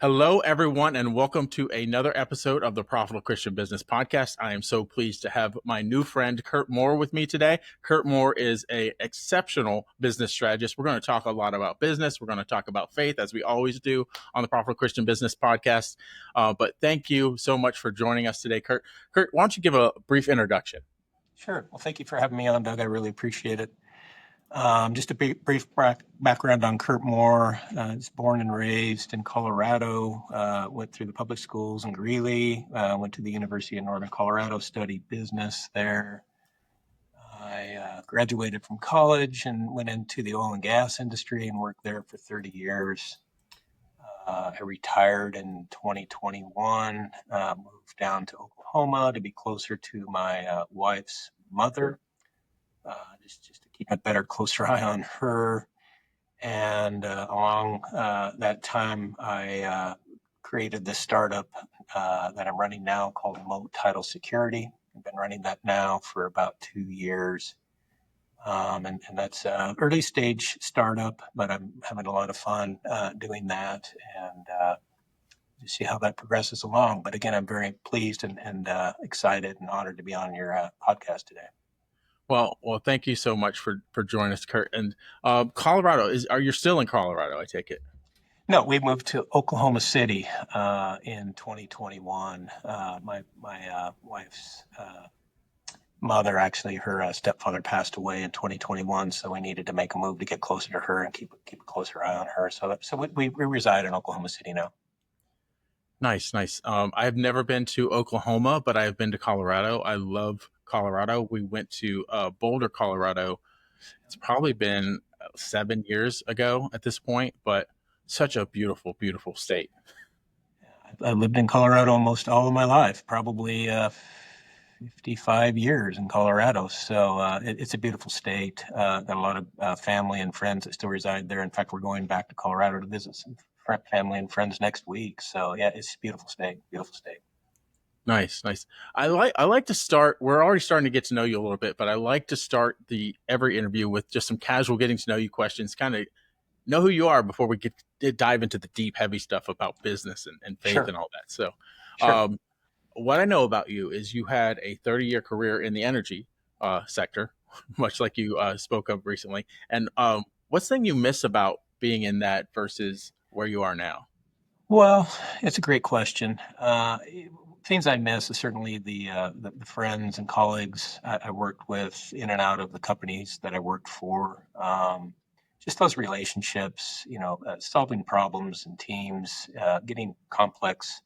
Hello, everyone, and welcome to another episode of the Profitable Christian Business Podcast. I am so pleased to have my new friend, Curt Moore, with me today. Curt Moore is an exceptional business strategist. We're going to talk a lot about business. We're going to talk about faith, as we always do on the Profitable Christian Business Podcast. But thank you so much for joining us today, Curt. Curt, why don't you give a brief introduction? Sure. Well, thank you for having me on, Doug. I really appreciate it. Just a brief background on Curt Moore. I was born and raised in Colorado, went through the public schools in Greeley, went to the University of Northern Colorado, studied business there. I graduated from college and went into the oil and gas industry and worked there for 30 years. I retired in 2021, moved down to Oklahoma to be closer to my wife's mother. Just to keep a better, closer eye on her. And along that time, I created this startup that I'm running now called Moat Title Security. I've been running that now for about 2 years. And that's an early stage startup, but I'm having a lot of fun doing that and to see how that progresses along. But again, I'm very pleased and excited and honored to be on your podcast today. Well, thank you so much for joining us, Curt. And Colorado, are you still in Colorado? I take it. No, we moved to Oklahoma City in 2021. My wife's mother, actually, her stepfather passed away in 2021, so we needed to make a move to get closer to her and keep a closer eye on her. So we reside in Oklahoma City now. Nice. I have never been to Oklahoma, but I have been to Colorado. I love Colorado. We went to Boulder, Colorado. It's probably been 7 years ago at this point, but such a beautiful, beautiful state. I lived in Colorado almost all of my life, probably 55 years in Colorado. So it's a beautiful state. Got a lot of family and friends that still reside there. In fact, we're going back to Colorado to visit some family and friends next week. So yeah, it's a beautiful state. Beautiful state. Nice. I like to start. We're already starting to get to know you a little bit, but I like to start every interview with just some casual getting to know you questions, kind of know who you are before we dive into the deep, heavy stuff about business and faith Sure. and all that. So, Sure. what I know about you is you had a 30-year career in the energy sector, much like you spoke of recently. And what's the thing you miss about being in that versus where you are now? Well, it's a great question. Things I miss is certainly the friends and colleagues I worked with in and out of the companies that I worked for. Just those relationships, solving problems in teams, getting complex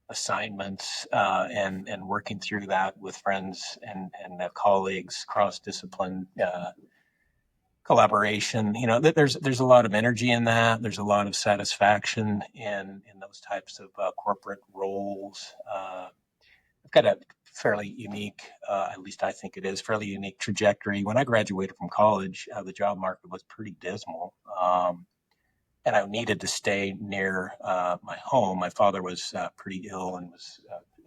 assignments, and working through that with friends and colleagues, cross discipline. Collaboration, there's a lot of energy in that. There's a lot of satisfaction in those types of corporate roles. I've got a fairly unique, at least I think it is, fairly unique trajectory. When I graduated from college, the job market was pretty dismal. And I needed to stay near my home. My father was pretty ill and was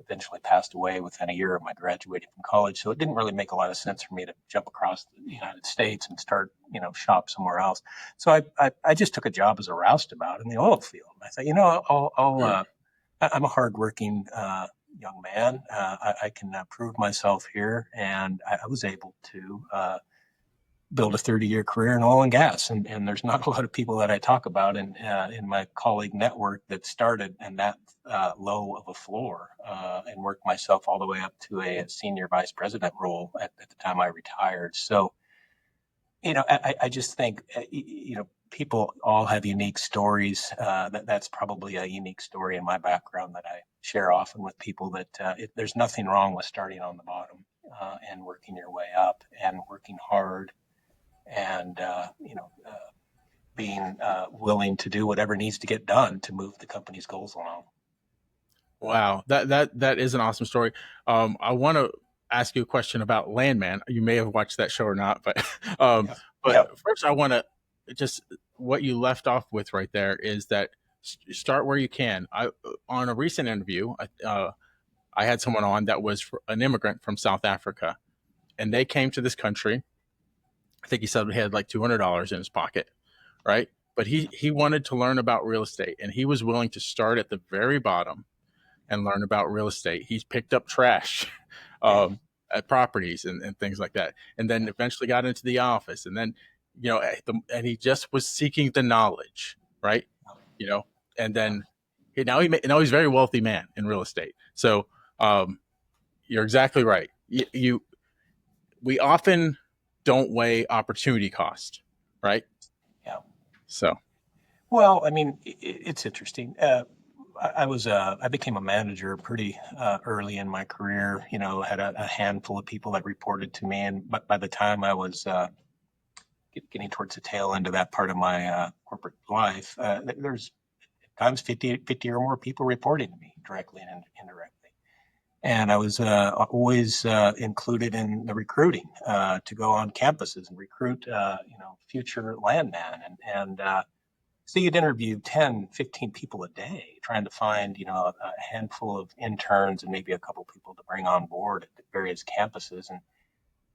eventually passed away within a year of my graduating from college. So it didn't really make a lot of sense for me to jump across the United States and start, shop somewhere else. So I just took a job as a roustabout in the oil field. I thought, I'm a hardworking young man. I can prove myself here, and I was able to build a 30-year career in oil and gas. And there's not a lot of people that I talk about in my colleague network that started in that low of a floor and worked myself all the way up to a senior vice president role at the time I retired. So, I just think, people all have unique stories. That's probably a unique story in my background that I share often with people, that there's nothing wrong with starting on the bottom and working your way up and working hard and being willing to do whatever needs to get done to move the company's goals along. Wow, that is an awesome story. I want to ask you a question about Landman. You may have watched that show or not, but first I want to just what you left off with right there is that start where you can. On a recent interview, I had someone on that was an immigrant from South Africa, and they came to this country. I think he said he had like $200 in his pocket, right? but he wanted to learn about real estate, and he was willing to start at the very bottom and learn about real estate. He's picked up trash Yeah. um, at properties and things like that, and then Yeah. eventually got into the office, and then and he just was seeking the knowledge, right? You know, and Yeah. then now he's a very wealthy man in real estate. So um, you're exactly right. We often don't weigh opportunity cost, right? Yeah. So Well, I mean, it's interesting. I became a manager pretty early in my career. Had a handful of people that reported to me, and but by the time I was getting towards the tail end of that part of my corporate life, there's times 50 or more people reporting to me directly and indirectly. And I was always included in the recruiting to go on campuses and recruit, future landmen. And so you'd interview 10, 15 people a day trying to find, a handful of interns and maybe a couple of people to bring on board at various campuses. And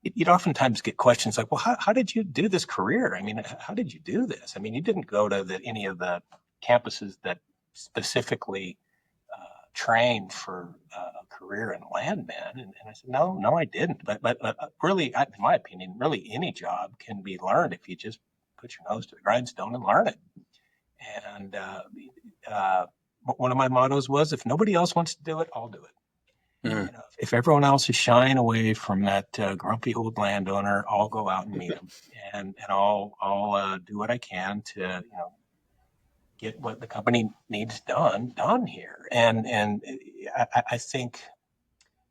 you'd oftentimes get questions like, well, how did you do this career? I mean, how did you do this? I mean, you didn't go to any of the campuses that specifically trained for a career in landman. And I said, no, I didn't. But really, in my opinion, really any job can be learned if you just put your nose to the grindstone and learn it. And uh, one of my mottos was, if nobody else wants to do it, I'll do it. mm. If everyone else is shying away from that grumpy old landowner, I'll go out and meet them, and I'll do what I can to get what the company needs done here. And I think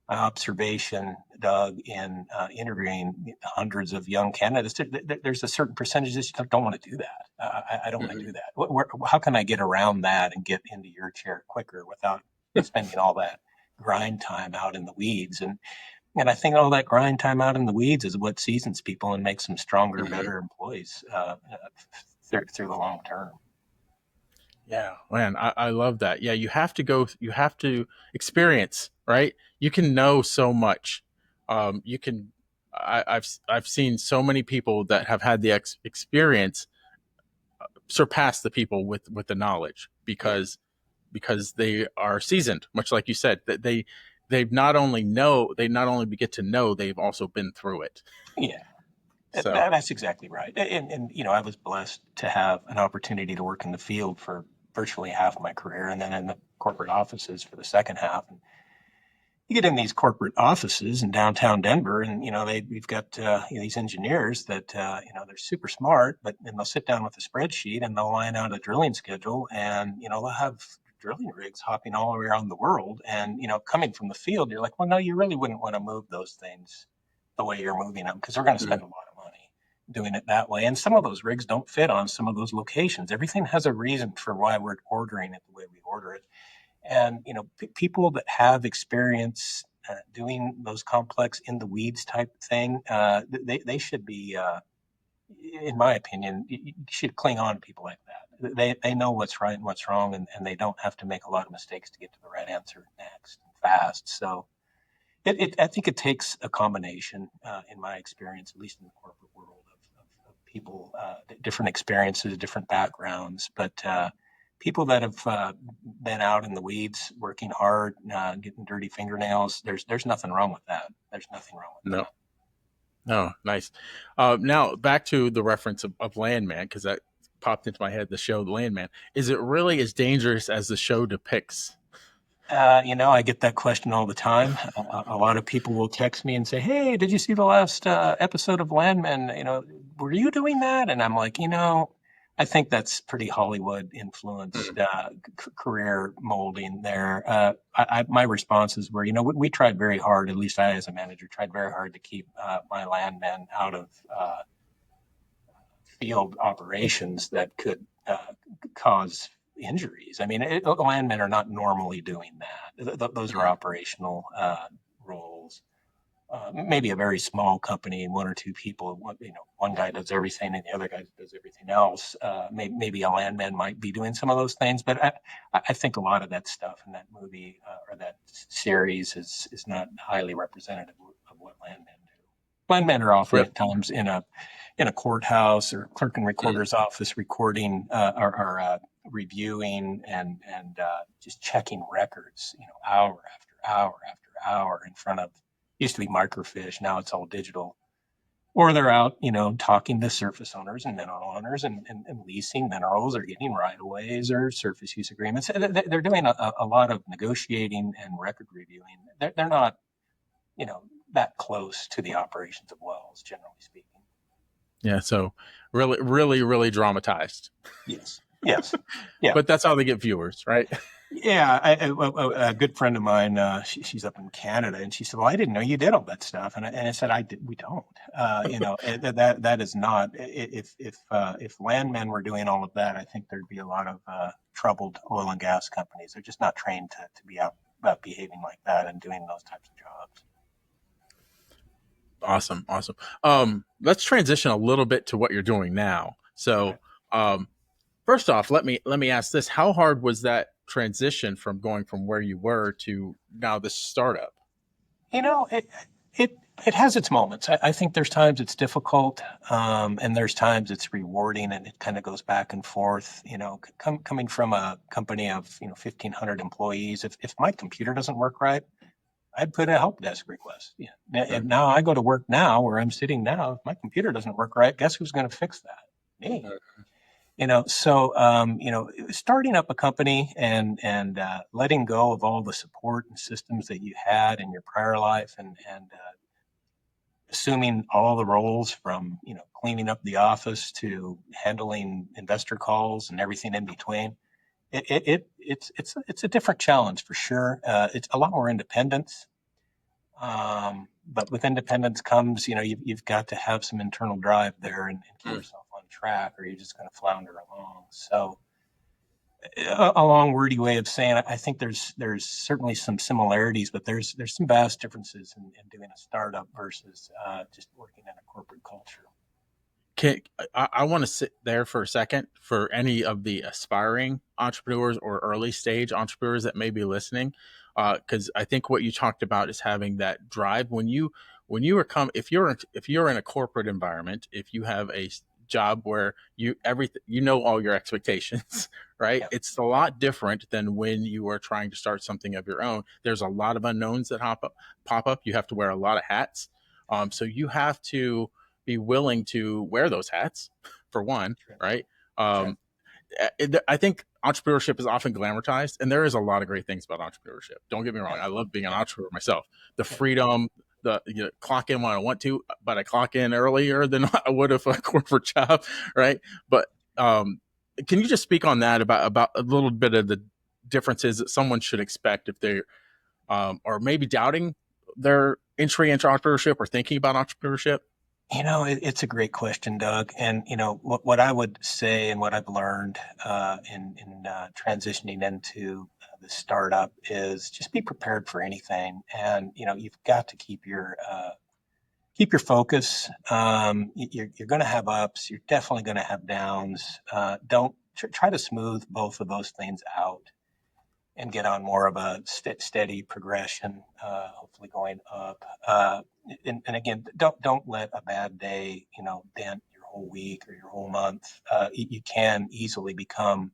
my observation, Doug, in interviewing hundreds of young candidates, there's a certain percentage that just don't want to do that. I don't want to Mhm. do that. How can I get around that and get into your chair quicker without spending all that grind time out in the weeds? And I think all that grind time out in the weeds is what seasons people and makes them stronger, Mhm. better employees through the long term. Yeah, man, I love that. Yeah, you have to experience, right? You can know so much. You can, I've seen so many people that have had the experience surpass the people with the knowledge Yeah, because they are seasoned, much like you said, that they not only get to know, they've also been through it. yeah. So, That's exactly right. And I was blessed to have an opportunity to work in the field for virtually half of my career, and then in the corporate offices for the second half. And you get in these corporate offices in downtown Denver, and we've got these engineers that they're super smart, but then they'll sit down with a spreadsheet and they'll line out a drilling schedule, and they'll have drilling rigs hopping all around the world. And coming from the field, you're like, well, no, you really wouldn't want to move those things the way you're moving them because they're going to spend mhm. a lot of money doing it that way. And some of those rigs don't fit on some of those locations. Everything has a reason for why we're ordering it the way we order it. And people that have experience doing those complex in the weeds type thing, they should be, in my opinion, you should cling on to people like that. They know what's right and what's wrong, and they don't have to make a lot of mistakes to get to the right answer next and fast. So I think it takes a combination, in my experience, at least in the corporate world, of people, different experiences, different backgrounds, but people that have been out in the weeds, working hard, getting dirty fingernails. There's nothing wrong with that. There's nothing wrong with No, that. no, nice. Now back to the reference of Landman, because that popped into my head. The show Landman, is it really as dangerous as the show depicts? I get that question all the time. A lot of people will text me and say, "Hey, did you see the last episode of Landman? Were you doing that?" And I'm like, I think that's pretty Hollywood influenced Mhm. career molding there. My responses were, we tried very hard. At least I, as a manager, tried very hard to keep my landmen out of field operations that could cause injuries. I mean, landmen are not normally doing that. Those are Mhm. operational roles. Maybe a very small company, one or two people. One guy does everything, and the other guy does everything else. Maybe a landman might be doing some of those things, but I think a lot of that stuff in that movie or that series is not highly representative of what landmen do. Linemen are often Yep. at times in a courthouse or clerk and Mm. recorder's office recording or reviewing and just checking records, hour after hour after hour in front of used to be microfiche, now it's all digital. Or they're out, talking to surface owners and mineral owners and leasing minerals or getting right of ways or surface use agreements. They're doing a lot of negotiating and record reviewing. They're not, you know, that close to the operations of wells, generally speaking. Yeah. So really, really, really dramatized. Yes. Yes. Yeah. But that's how they get viewers, right? Yeah, a good friend of mine, she's up in Canada, and she said, "Well, I didn't know you did all that stuff." And I said, "I did. We don't. That is not. If landmen were doing all of that, I think there'd be a lot of troubled oil and gas companies. They're just not trained to be out behaving like that and doing those types of jobs." Awesome. Awesome. Let's transition a little bit to what you're doing now. Okay. So, um, first off, let me ask this: how hard was that transition from going from where you were to now this startup? You know, it it has its moments. I think there's times it's difficult, and there's times it's rewarding, and it kind of goes back and forth. Coming from a company of 1,500 employees, if my computer doesn't work right, I'd put a help desk request. Yeah. Okay. And now I go to work now, where I'm sitting now. If my computer doesn't work right, guess who's going to fix that? Me. So starting up a company and letting go of all the support and systems that you had in your prior life and assuming all the roles from cleaning up the office to handling investor calls and everything in between. It's a different challenge for sure. It's a lot more independence. But with independence comes, you've got to have some internal drive there and keep Mm. yourself on track, or you're just going to flounder along. So, a long, wordy way of saying it, I think there's certainly some similarities, but there's some vast differences in doing a startup versus just working in a corporate culture. Can I want to sit there for a second for any of the aspiring entrepreneurs or early stage entrepreneurs that may be listening, because I think what you talked about is having that drive when you are if you're in a corporate environment, if you have a job where you know all your expectations, right? Yeah, It's a lot different than when you are trying to start something of your own. There's a lot of unknowns that pop up. You have to wear a lot of hats, so you have to be willing to wear those hats for one, sure, right? sure. Um, I think entrepreneurship is often glamorized, and there is a lot of great things about entrepreneurship. Don't get me wrong; Yeah, I love being an yeah, entrepreneur myself. The yeah. freedom, the clock in when I want to, but I clock in earlier than I would have a corporate job, right? But um, can you just speak on that about a little bit of the differences that someone should expect if they or maybe doubting their entry into entrepreneurship or thinking about entrepreneurship? It's a great question, Doug. And what I would say and what I've learned in transitioning into the startup is just be prepared for anything. And you've got to keep your focus. You're going to have ups. You're definitely going to have downs. Don't try to smooth both of those things out and get on more of a steady progression, hopefully going up. And again, don't let a bad day, dent your whole week or your whole month. You can easily become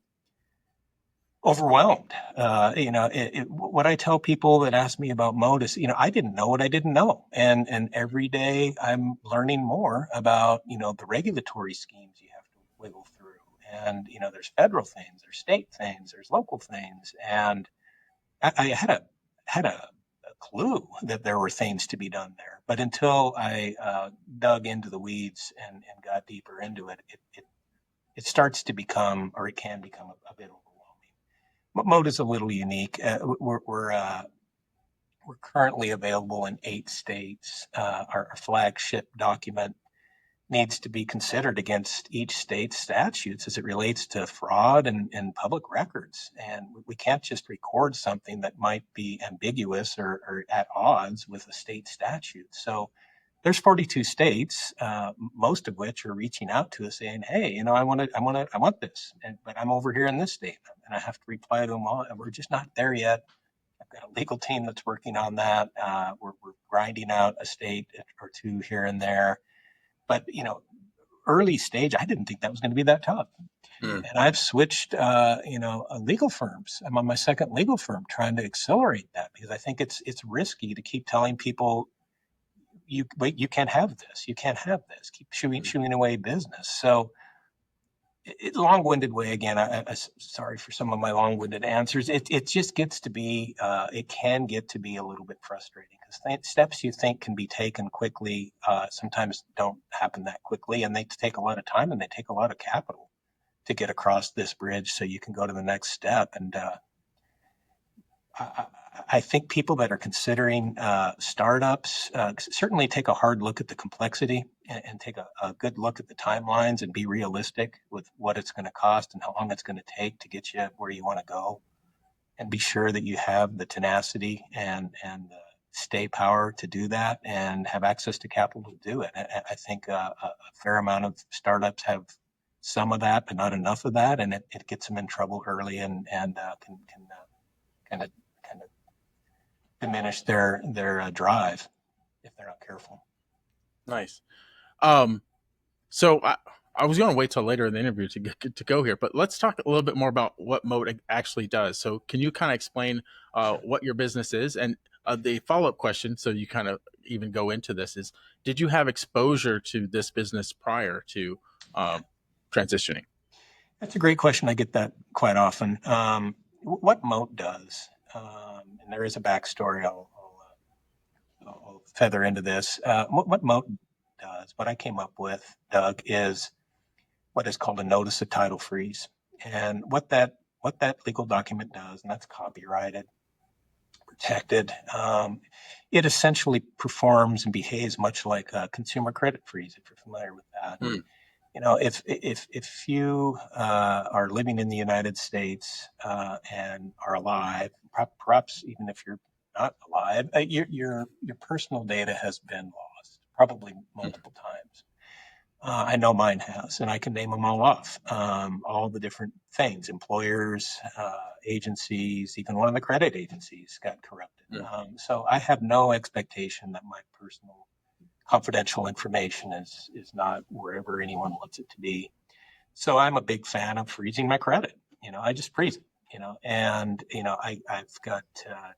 overwhelmed. What I tell people that ask me about Moat is, I didn't know what I didn't know, and every day I'm learning more about the regulatory schemes you have to wiggle through, and there's federal things, there's state things, there's local things, and I had a clue that there were things to be done there, but until I dug into the weeds and got deeper into it, it starts to become, or it can become a bit overwhelming. Mode is a little unique. We're currently available in 8 states. Our flagship document needs to be considered against each state's statutes as it relates to fraud and public records. And we can't just record something that might be ambiguous or at odds with a state statute. So there's 42 states, most of which are reaching out to us saying, "Hey, I want this, but I'm over here in this state," and I have to reply to them all, and we're just not there yet. I've got a legal team that's working on that. We're grinding out a state or two here and there. But, early stage, I didn't think that was going to be that tough. Mm. And I've switched, legal firms. I'm on my second legal firm trying to accelerate that because I think it's risky to keep telling people, you can't have this, you can't have this, keep shooing away business. So long-winded way again. Sorry for some of my long-winded answers. It just gets to be, it can get to be a little bit frustrating because steps you think can be taken quickly sometimes don't happen that quickly, and they take a lot of time and they take a lot of capital to get across this bridge so you can go to the next step. And I think people that are considering startups certainly take a hard look at the complexity and take a good look at the timelines and be realistic with what it's going to cost and how long it's going to take to get you where you want to go. And be sure that you have the tenacity and the stay power to do that and have access to capital to do it. I think a fair amount of startups have some of that, but not enough of that, and it gets them in trouble early and can kind of diminish their drive if they're not careful. Nice. Um, so I was going to wait till later in the interview to go here, but let's talk a little bit more about what Moat actually does. So can you kind of explain what your business is? And the follow-up question, so you kind of even go into this, is did you have exposure to this business prior to transitioning? That's a great question. I get that quite often. What Moat does, and there is a backstory I'll feather into this. What Moat does, what I came up with, Doug, is what is called a notice of title freeze. And what that legal document does, and that's copyrighted, protected, it essentially performs and behaves much like a consumer credit freeze, if you're familiar with that. Mm. If you are living in the United States and are alive, perhaps even if you're not alive, your personal data has been lost, probably multiple times. I know mine has, and I can name them all off. All the different things, employers, agencies, even one of the credit agencies got corrupted. So I have no expectation that my personal confidential information is not wherever anyone wants it to be. So I'm a big fan of freezing my credit. I just freeze it. And I've got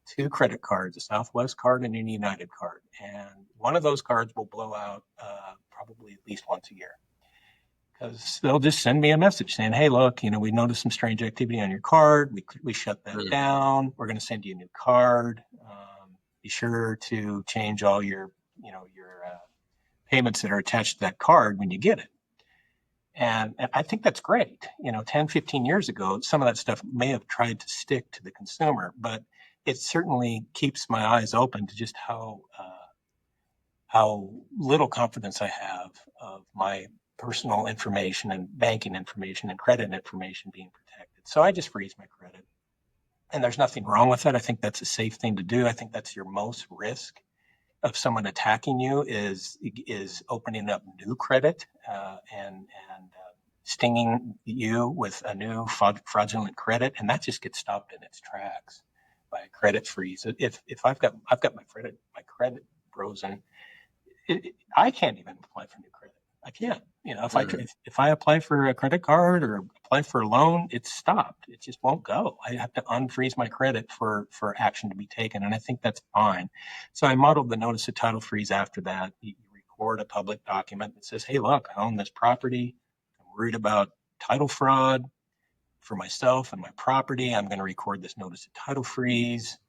two credit cards, a Southwest card and a United card, and one of those cards will blow out probably at least once a year because they'll just send me a message saying, "Hey, look, we noticed some strange activity on your card. We shut that down. We're going to send you a new card. Be sure to change all your payments that are attached to that card when you get it." And I think that's great. 10, 15 years ago, some of that stuff may have tried to stick to the consumer, but it certainly keeps my eyes open to just how little confidence I have of my personal information and banking information and credit information being protected. So I just freeze my credit. And there's nothing wrong with it. I think that's a safe thing to do. I think that's your most risk of someone attacking you is opening up new credit and stinging you with a new fraudulent credit, and that just gets stopped in its tracks by a credit freeze. If I've got my credit frozen, I can't even apply for new credit. I can't. If I apply for a credit card or apply for a loan, it's stopped. It just won't go. I have to unfreeze my credit for action to be taken, and I think that's fine. So I modeled the notice of title freeze after that. You record a public document that says, "Hey, look, I own this property. I'm worried about title fraud for myself and my property. I'm going to record this notice of title freeze.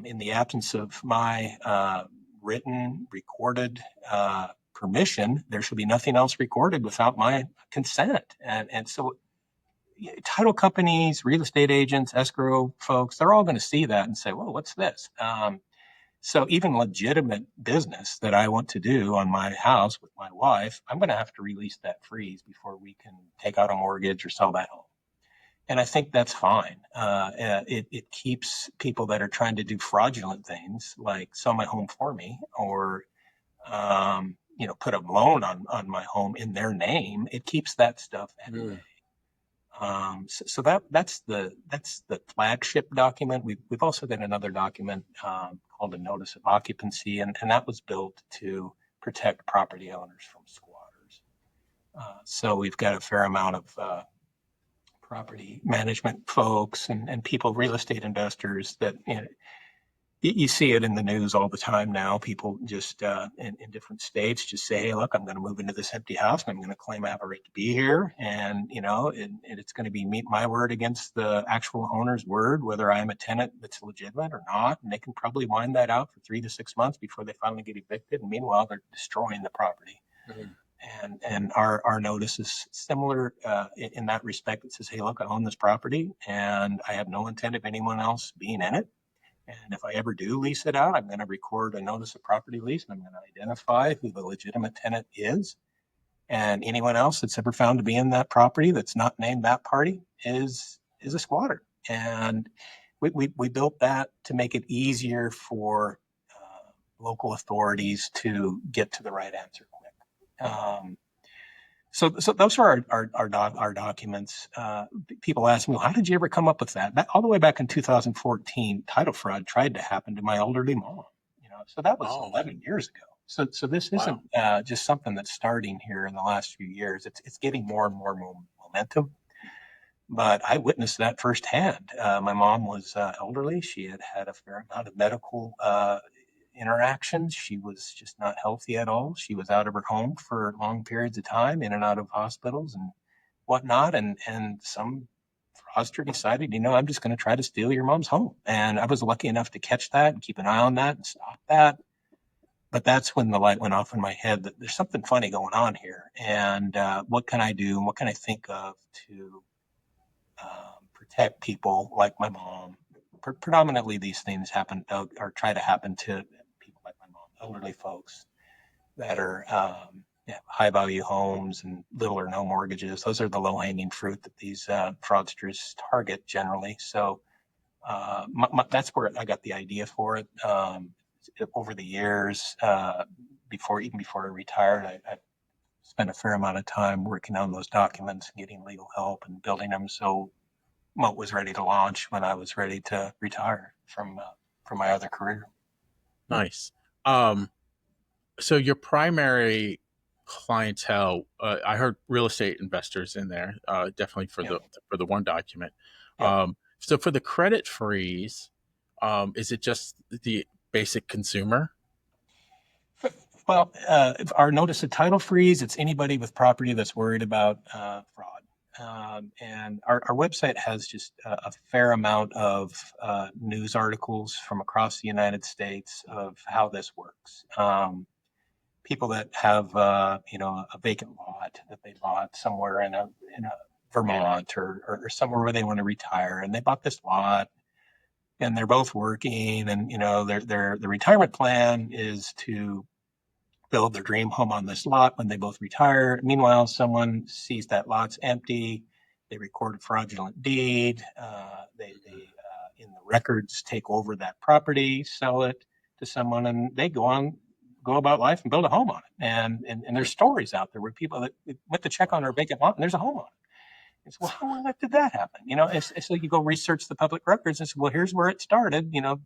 In the absence of my written, recorded permission, there should be nothing else recorded without my consent." And so title companies, real estate agents, escrow folks, they're all going to see that and say, "Whoa, what's this?" So even legitimate business that I want to do on my house with my wife, I'm going to have to release that freeze before we can take out a mortgage or sell that home. And I think that's fine. It keeps people that are trying to do fraudulent things, like sell my home for me, or put a loan on my home in their name. It keeps that stuff at bay. That's the flagship document. We've also got another document called a notice of occupancy, and that was built to protect property owners from squatters. So we've got a fair amount of property management folks and people, real estate investors that you see it in the news all the time now. People just in different states just say, "Hey, look, I'm going to move into this empty house, and I'm going to claim I have a right to be here, and and it's going to be meet my word against the actual owner's word, whether I'm a tenant that's legitimate or not." And they can probably wind that out for 3 to 6 months before they finally get evicted. And meanwhile, they're destroying the property. Mhm. And our notice is similar in that respect. It says, "Hey, look, I own this property, and I have no intent of anyone else being in it. And if I ever do lease it out, I'm going to record a notice of property lease, and I'm going to identify who the legitimate tenant is. And anyone else that's ever found to be in that property that's not named that party is a squatter." And we built that to make it easier for local authorities to get to the right answer quick. So those are our documents. People ask me, well, how did you ever come up with that? All the way back in 2014, title fraud tried to happen to my elderly mom. So that was Oh, 11 years ago. So this isn't wow. just something that's starting here in the last few years. It's getting more and more momentum. But I witnessed that firsthand. My mom was elderly. She had had a fair amount of medical interactions. She was just not healthy at all. She was out of her home for long periods of time, in and out of hospitals and whatnot. And some fraudster decided, I'm just going to try to steal your mom's home. And I was lucky enough to catch that and keep an eye on that and stop that. But that's when the light went off in my head that there's something funny going on here. And what can I do? And what can I think of to protect people like my mom? Predominantly, these things happen or try to happen to people like my mom, elderly folks that are high value homes and little or no mortgages. Those are the low hanging fruit that these fraudsters target generally. So that's where I got the idea for it. Over the years, before I retired, I spent a fair amount of time working on those documents, getting legal help, and building them. So Moat was ready to launch when I was ready to retire from my other career. Nice. Um, so your primary clientele, I heard real estate investors in there, definitely for Yeah. the one document. Yeah. So for the credit freeze, is it just the basic consumer? Well, our notice of title freeze, it's anybody with property that's worried about fraud. And our website has just a fair amount of news articles from across the United States of how this works. People that have, a vacant lot that they bought somewhere in a Vermont or somewhere where they want to retire, and they bought this lot, and they're both working, and the retirement plan is to build their dream home on this lot when they both retire. Meanwhile, someone sees that lot's empty. They record a fraudulent deed. They in the records, take over that property, sell it to someone, and they go about life and build a home on it. And there's stories out there where people that went to check on their vacant lot and there's a home on it. It's, well, how the heck did that happen? So you go research the public records and say, well, here's where it started. Mm.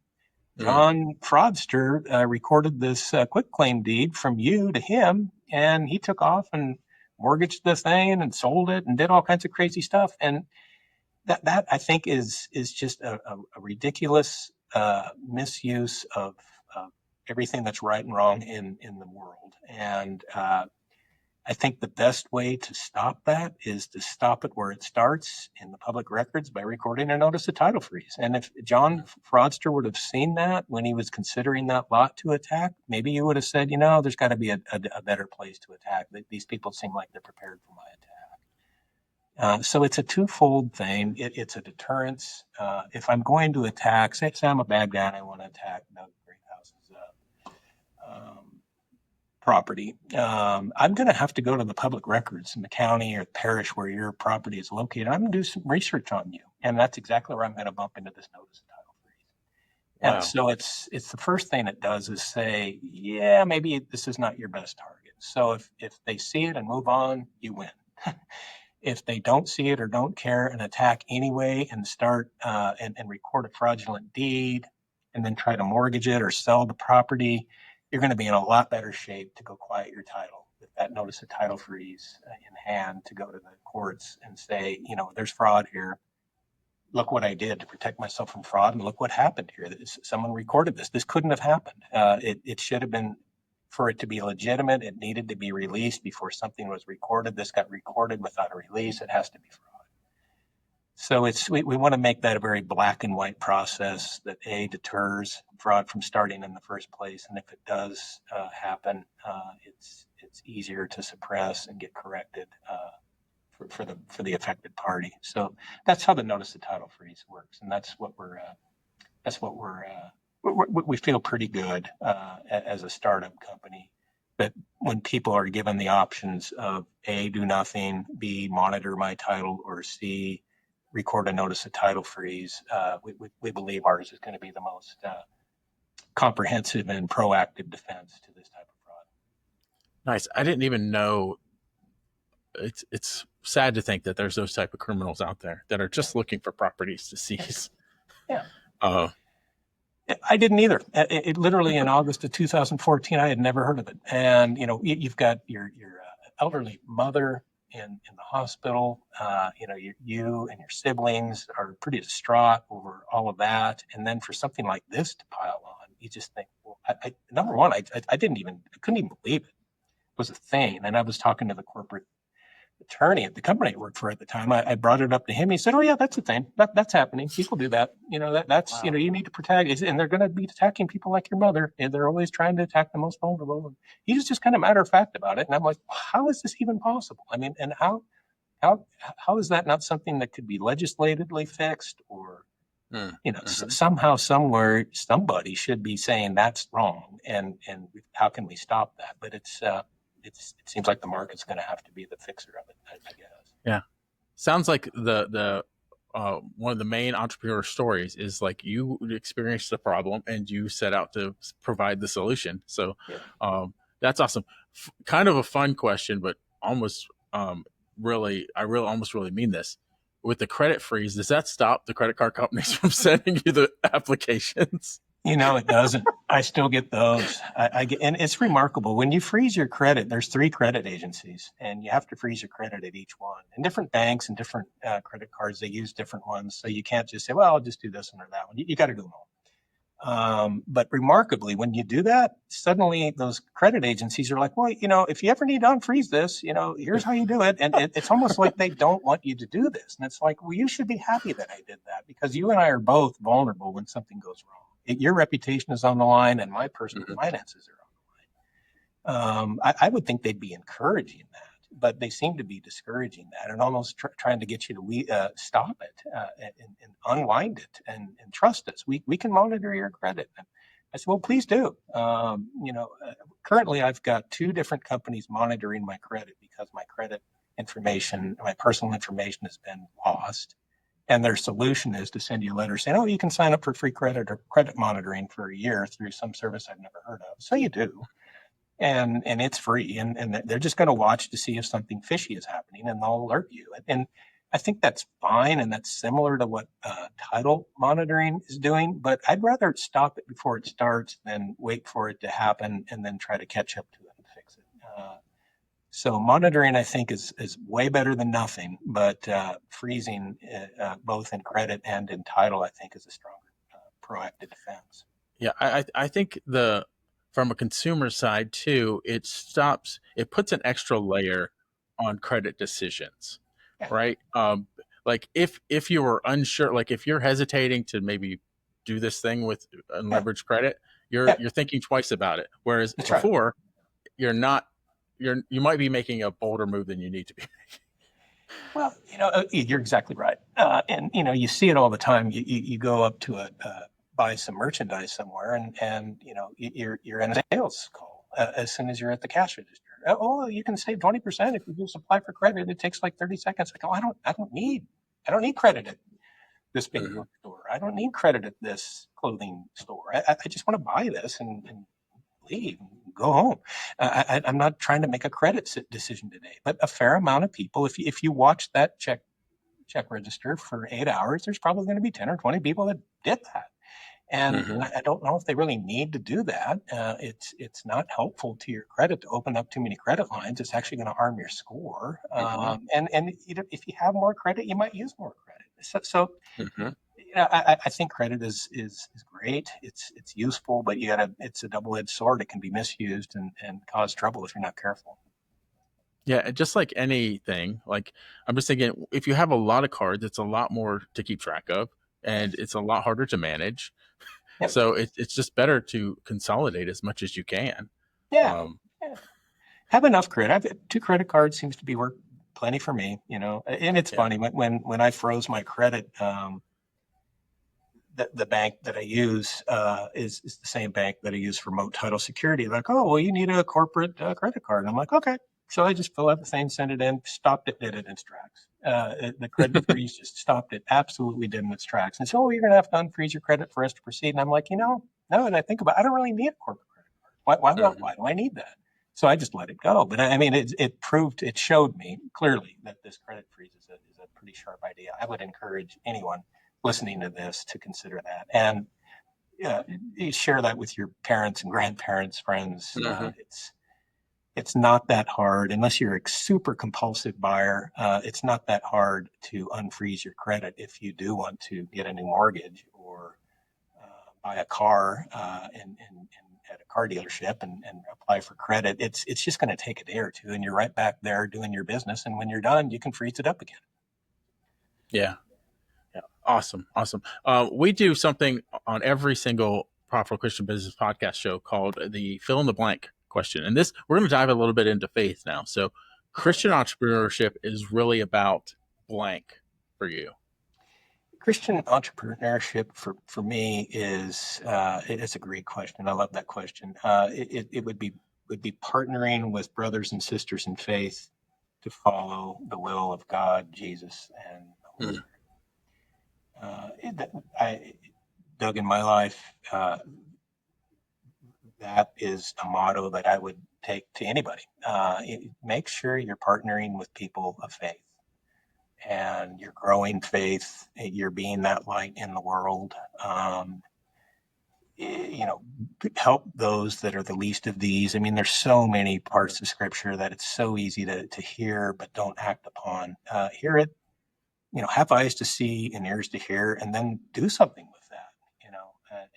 John Fraudster recorded this quick claim deed from you to him, and he took off and mortgaged the thing and sold it and did all kinds of crazy stuff. And that I think is just a ridiculous misuse of everything that's right and wrong in the world. And I think the best way to stop that is to stop it where it starts in the public records by recording a notice of title freeze. And if John Fraudster would have seen that when he was considering that lot to attack, maybe he would have said, there's got to be a better place to attack. These people seem like they're prepared for my attack. So it's a twofold thing. It's a deterrence. If I'm going to attack, say I'm a bad guy and I want to attack Doug Greathouse's um, property, I'm going to have to go to the public records in the county or the parish where your property is located. I'm going to do some research on you, and that's exactly where I'm going to bump into this notice of title freeze. And Wow. so it's the first thing it does is say, yeah, maybe this is not your best target. So if they see it and move on, you win. If they don't see it or don't care and attack anyway and start and record a fraudulent deed and then try to mortgage it or sell the property, you're going to be in a lot better shape to go quiet your title with that notice of title freeze in hand to go to the courts and say, there's fraud here. Look what I did to protect myself from fraud, and look what happened here. Someone recorded this. This couldn't have happened. It should have been, for it to be legitimate, it needed to be released before something was recorded. This got recorded without a release. It has to be fraud. So we want to make that a very black and white process that deters fraud from starting in the first place, and if it does happen, it's easier to suppress and get corrected for the affected party. So that's how the notice of title freeze works, and that's what we feel pretty good as a startup company. That when people are given the options of A, do nothing, B, monitor my title, or C, record a notice of title freeze, we believe ours is going to be the most comprehensive and proactive defense to this type of fraud. Nice. I didn't even know. It's sad to think that there's those type of criminals out there that are just looking for properties to seize. Yeah. I didn't either. It literally in August of 2014, I had never heard of it. And you've got your elderly mother in the hospital. You and your siblings are pretty distraught over all of that. And then for something like this to pile on, you just think, well, number one, I couldn't even believe it was a thing. And I was talking to the corporate attorney at the company I worked for at the time. I brought it up to him. He said, "Oh yeah, that's a thing. That's happening. People do that. That's wow. You need to protect, and they're going to be attacking people like your mother, and they're always trying to attack the most vulnerable." And he was just kind of matter of fact about it, and I'm like, "How is this even possible? I mean, and how is that not something that could be legislatively fixed, or somehow, somewhere, somebody should be saying that's wrong, and how can we stop that?" But it seems like the market's going to have to be the fixer of it, I guess. Yeah, sounds like the one of the main entrepreneur stories is like you experienced the problem and you set out to provide the solution. So that's awesome. Kind of a fun question, but almost almost really mean this. With the credit freeze, does that stop the credit card companies from sending you the applications? It doesn't. I still get those. I get, and it's remarkable. When you freeze your credit, there's 3 credit agencies, and you have to freeze your credit at each one. And different banks and different credit cards, they use different ones. So you can't just say, well, I'll just do this one or that one. You got to do them all. But remarkably, when you do that, suddenly those credit agencies are like, well, if you ever need to unfreeze this, here's how you do it. And it's almost like they don't want you to do this. And it's like, well, you should be happy that I did that, because you and I are both vulnerable when something goes wrong. Your reputation is on the line, and my personal finances are on the line. I would think they'd be encouraging that, but they seem to be discouraging that and almost trying to get you to stop it and unwind it and trust us. We can monitor your credit. And I said, well, please do. Currently, I've got 2 different companies monitoring my credit because my credit information, my personal information, has been lost. And their solution is to send you a letter saying, oh, you can sign up for free credit or credit monitoring for a year through some service I've never heard of. So you do. And it's free. And they're just going to watch to see if something fishy is happening, and they'll alert you. And I think that's fine. And that's similar to what title monitoring is doing. But I'd rather stop it before it starts than wait for it to happen and then try to catch up to it and fix it. So monitoring, I think, is way better than nothing, but freezing both in credit and in title, I think, is a stronger proactive defense. Yeah, I think from a consumer side too, it puts an extra layer on credit decisions, right? Like if you were unsure, like if you're hesitating to maybe do this thing with unleveraged credit, you're thinking twice about it. Whereas That's before, you're not. You might be making a bolder move than you need to be making. Well, you're exactly right. And, you see it all the time. You go up to buy some merchandise somewhere and you're in a sales call as soon as you're at the cash register. Oh, you can save 20% if you just apply for credit. It takes like 30 seconds. I go, I don't need credit at this big store. I don't need credit at this clothing store. I just want to buy this and leave and go home. I'm not trying to make a credit decision today, but a fair amount of people, if you watch that check register for 8 hours, there's probably going to be 10 or 20 people that did that. And Mm-hmm. I don't know if they really need to do that. It's not helpful to your credit to open up too many credit lines. It's actually going to harm your score. Mm-hmm. And if you have more credit, you might use more credit. So Mm-hmm. I think credit is great. It's useful, but it's a double-edged sword. It can be misused and cause trouble if you're not careful. Yeah, and just like anything, like I'm just thinking, if you have a lot of cards, it's a lot more to keep track of, and Yes. it's a lot harder to manage. Yep. So it's just better to consolidate as much as you can. Yeah. Um, Yeah. Have enough credit. I've, two credit cards seems to be work plenty for me. And it's yeah. funny when I froze my credit. The bank that I use is the same bank that I use for Moat Title Security. Like, oh, well, you need a corporate credit card. And I'm like, okay. So I just fill out the thing, send it in, stopped it, did it in its tracks. The credit freeze just stopped it, absolutely did in its tracks. And so, oh, you're going to have to unfreeze your credit for us to proceed. And I'm like, now that I think about it, I don't really need a corporate credit card. Mhm. Why do I need that? So I just let it go. But I mean, it showed me clearly that this credit freeze is a pretty sharp idea. I would encourage anyone listening to this to consider that. And yeah, you share that with your parents and grandparents, friends. Mhm. It's not that hard unless you're a super compulsive buyer. It's not that hard to unfreeze your credit if you do want to get a new mortgage or buy a car at a car dealership and apply for credit. It's just going to take a day or two, and you're right back there doing your business. And when you're done, you can freeze it up again. Yeah. Yeah. Awesome. Awesome. We do something on every single Profitable Christian Business podcast show called the fill in the blank question. And this, we're going to dive a little bit into faith now. So, Christian entrepreneurship is really about blank for you. Christian entrepreneurship for me it's a great question. I love that question. It would be partnering with brothers and sisters in faith to follow the will of God, Jesus, and the Holy Mm. Spirit. I, Doug, in my life, that is a motto that I would take to anybody. Make sure you're partnering with people of faith and you're growing faith. You're being that light in the world. You know, help those that are the least of these. I mean, there's so many parts of scripture that it's so easy to hear, but don't act upon. Hear it, have eyes to see and ears to hear, and then do something with that,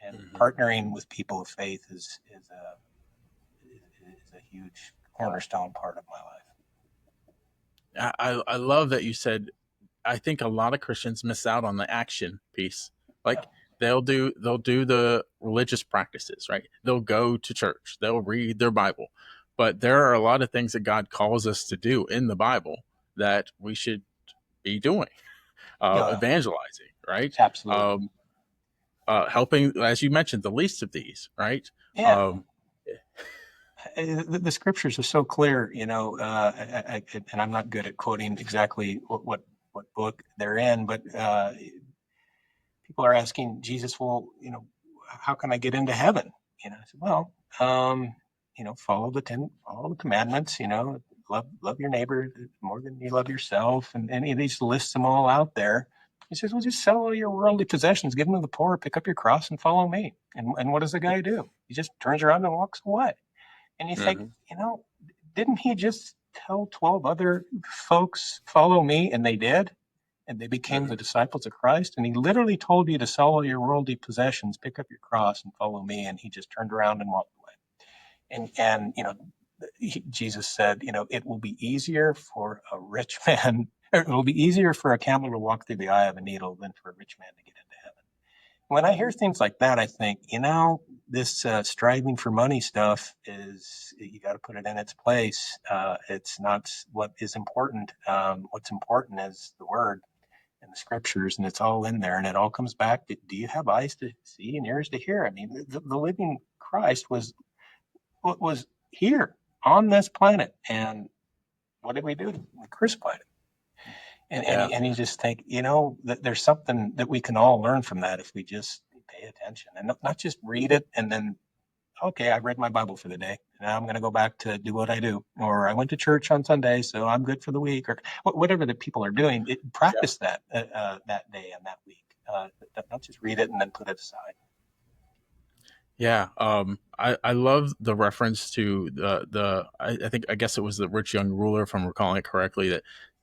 and Mhm. partnering with people of faith is a huge cornerstone part of my life. I love that you said. I think a lot of Christians miss out on the action piece. Yeah. Like they'll do the religious practices, right? They'll go to church, they'll read their Bible, but there are a lot of things that God calls us to do in the Bible that we should be doing. Yeah, Evangelizing, right? absolutely. Um, helping, as you mentioned, the least of these, right? Yeah. Um, The scriptures are so clear, and I'm not good at quoting exactly what book they're in, but people are asking Jesus, well, how can I get into heaven? I said, well, follow the commandments, love your neighbor more than you love yourself. And he just lists them all out there. He says, well, just sell all your worldly possessions, give them to the poor, pick up your cross and follow me. And what does the guy do? He just turns around and walks away. And you think, mhm, didn't he just tell 12 other folks, follow me? And they did. And they became the mhm, disciples of Christ. And he literally told you to sell all your worldly possessions, pick up your cross, and follow me. And he just turned around and walked away. Jesus said, it will be easier for a rich man, or it will be easier for a camel to walk through the eye of a needle than for a rich man to get into heaven. When I hear things like that, I think, this striving for money stuff is, you got to put it in its place. It's not what is important. What's important is the word and the scriptures, and it's all in there, and it all comes back to, do you have eyes to see and ears to hear? I mean, the living Christ was here on this planet, and what did we do? We crucified him. yeah. And you just think, that there's something that we can all learn from that if we just pay attention and not just read it and then, okay, I read my Bible for the day. Now I'm going to go back to do what I do. Or I went to church on Sunday, so I'm good for the week. Or whatever that people are doing, Yeah. practice that that day and that week. Don't just read it and then put it aside. Yeah. I love the reference to I think, I guess it was the rich young ruler, if I'm recalling it correctly,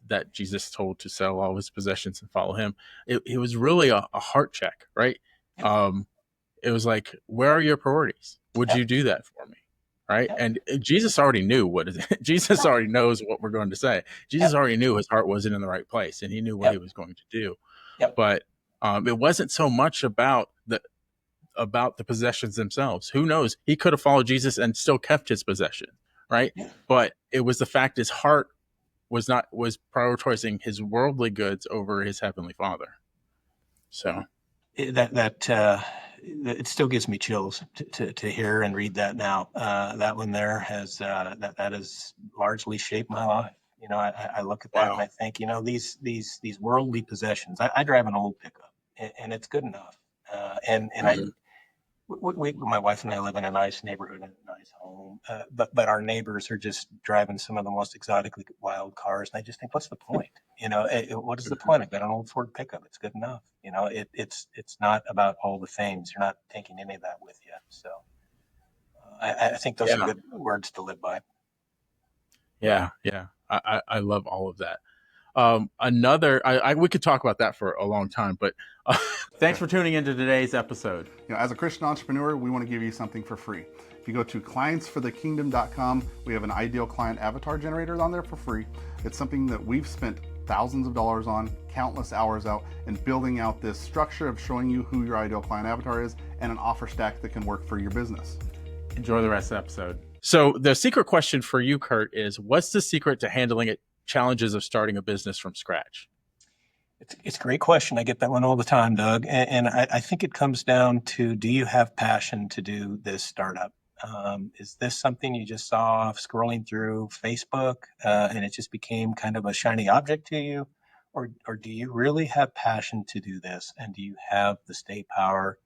that Jesus told to sell all his possessions and follow him. It was really a heart check, right? Yep. Um, it was like, where are your priorities? Would Yep. you do that for me? Right. Yep. And Jesus already knew what is it. Jesus already knows what we're going to say. Jesus Yep. already knew his heart wasn't in the right place, and he knew what he Yep. was going to do. Yep. But it wasn't so much about the possessions themselves. Who knows? He could have followed Jesus and still kept his possession, right? Yeah. But it was the fact his heart was prioritizing his worldly goods over his heavenly Father. So That it still gives me chills to hear and read that now. That one there that has largely shaped my life. I look at that and wow, I think, these worldly possessions. I drive an old pickup, and it's good enough. And I my wife and I live in a nice neighborhood and a nice home, but our neighbors are just driving some of the most exotically wild cars, and I just think, what's the point? What is the point? I've got an old Ford pickup; it's good enough. It's not about all the things. You're not taking any of that with you. So I think those are yeah, good words to live by. yeah. I love all of that. Another, we could talk about that for a long time, but thanks for tuning into today's episode. As a Christian entrepreneur, we want to give you something for free. If you go to clientsforthekingdom.com, we have an ideal client avatar generator on there for free. It's something that we've spent thousands of dollars on, countless hours out, and building out this structure of showing you who your ideal client avatar is and an offer stack that can work for your business. Enjoy the rest of the episode. So the secret question for you, Curt, is what's the secret to handling challenges of starting a business from scratch? It's a great question. I get that one all the time, Doug. And I think it comes down to, do you have passion to do this startup? Is this something you just saw scrolling through Facebook and it just became kind of a shiny object to you? Or do you really have passion to do this? And do you have the stay power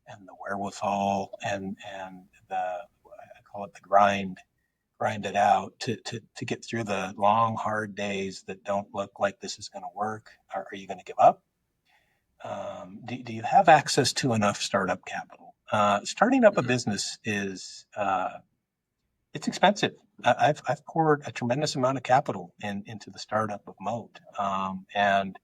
and the wherewithal and I call it the grind it out to get through the long, hard days that don't look like this is going to work? Are you going to give up? Do you have access to enough startup capital? Starting up a business is it's expensive. I've poured a tremendous amount of capital into the startup of Moat, and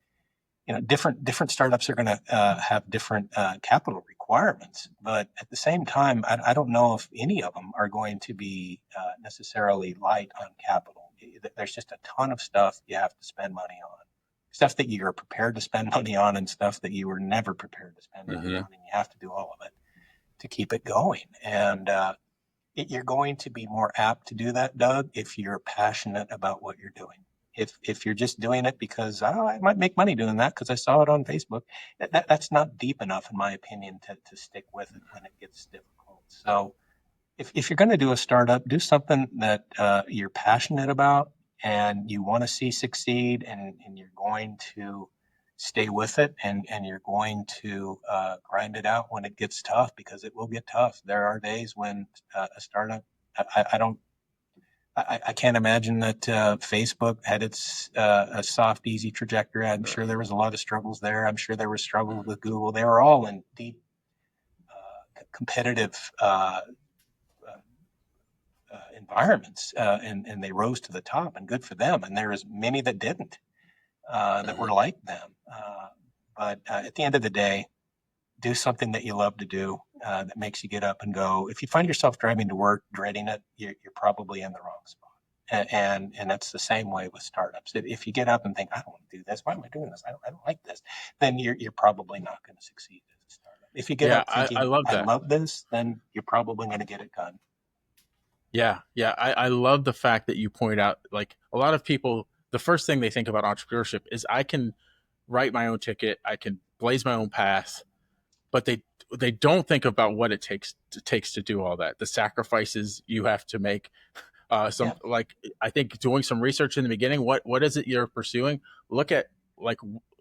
different startups are going to have different capital requirements, but at the same time, I don't know if any of them are going to be necessarily light on capital. There's just a ton of stuff you have to spend money on, stuff that you're prepared to spend money on, and stuff that you were never prepared to spend money on, and you have to do all of it to keep it going. And you're going to be more apt to do that, Doug, if you're passionate about what you're doing. If you're just doing it because, oh, I might make money doing that because I saw it on Facebook, that's not deep enough, in my opinion, to stick with it when it gets difficult. So if you're going to do a startup, do something that you're passionate about and you want to see succeed, and you're going to stay with it, and you're going to grind it out when it gets tough, because it will get tough. There are days when a startup, I don't, I can't imagine that Facebook had its a soft, easy trajectory. I'm sure there was a lot of struggles there. I'm sure there were struggles with Google. They were all in deep competitive environments, and they rose to the top, and good for them. And there is many that didn't, that were like them. But at the end of the day, do something that you love to do, that makes you get up and go. If you find yourself driving to work dreading it, you're probably in the wrong spot. And that's the same way with startups. If you get up and think, I don't want to do this, why am I doing this? I don't like this. Then you're probably not going to succeed as a startup. If you get Yeah, up I thinking, love I that. love this, then you're probably going to get it done. Yeah. I love the fact that you point out, like, a lot of people, the first thing they think about entrepreneurship is I can write my own ticket, I can blaze my own path, but they don't think about what it takes to do all that. The sacrifices you have to make. Yeah. Some, like, I think doing some research in the beginning. What is it you're pursuing? Look at like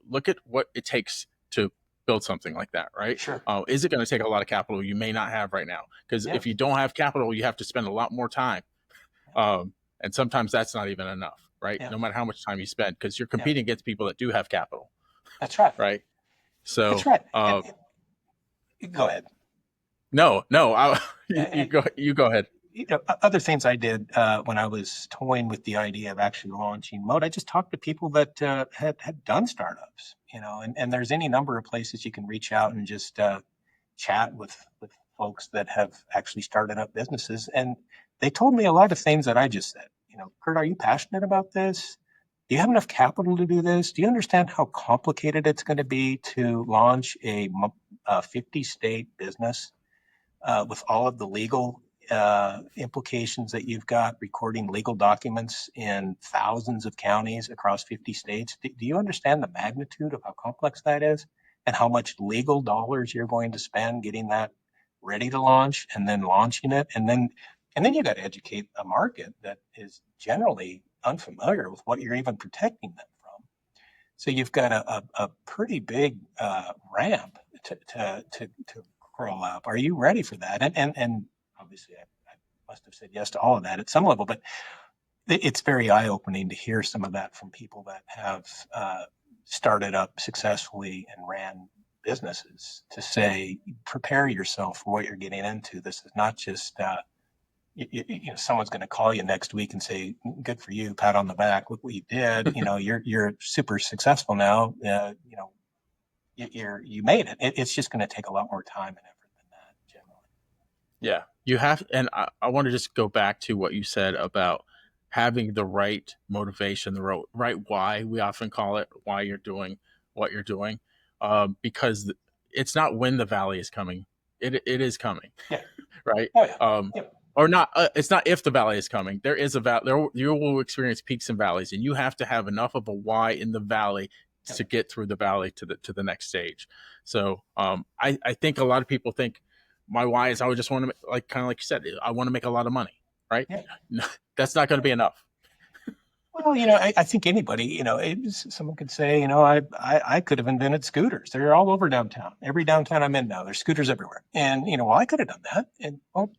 look at what it takes to build something like that, right? Sure. Is it going to take a lot of capital you may not have right now? Because Yeah. if you don't have capital, you have to spend a lot more time. And sometimes that's not even enough, right? Yeah. No matter how much time you spend, because you're Yeah. competing against people that do have capital. That's right. Right. So That's right. Go ahead. No, you And, go ahead. Other things I did when I was toying with the idea of actually launching Moat, I just talked to people that had done startups, and there's any number of places you can reach out and just chat with folks that have actually started up businesses. And they told me a lot of things that I just said. Curt, are you passionate about this? Do you have enough capital to do this? Do you understand how complicated it's going to be to launch a 50-state business with all of the legal implications that you've got, recording legal documents in thousands of counties across 50 states? Do you understand the magnitude of how complex that is and how much legal dollars you're going to spend getting that ready to launch and then launching it? And then you got to educate a market that is generally unfamiliar with what you're even protecting them from. So you've got a pretty big ramp to crawl up. Are you ready for that? And obviously, I must have said yes to all of that at some level, but it's very eye-opening to hear some of that from people that have started up successfully and ran businesses, to say, prepare yourself for what you're getting into. This is not just someone's going to call you next week and say, good for you, pat on the back, look what you did. You're super successful now. You made it. It's just going to take a lot more time and effort than that, generally. Yeah, you have, and I want to just go back to what you said about having the right motivation, the right why, we often call it, why you're doing what you're doing, because it's not when the valley is coming, it is coming. Yeah. Right. Oh, yeah. Yep. Or not. It's not if the valley is coming. There is a valley. You will experience peaks and valleys, and you have to have enough of a why in the valley to get through the valley to the next stage. So I think a lot of people think my why is I just want to, like, kind of like you said, I want to make a lot of money, right? Yeah. No, that's not going to be enough. Well, I think anybody, someone could say, I could have invented scooters. They're all over downtown. Every downtown I'm in now, there's scooters everywhere. And, well, I could have done that. And, well,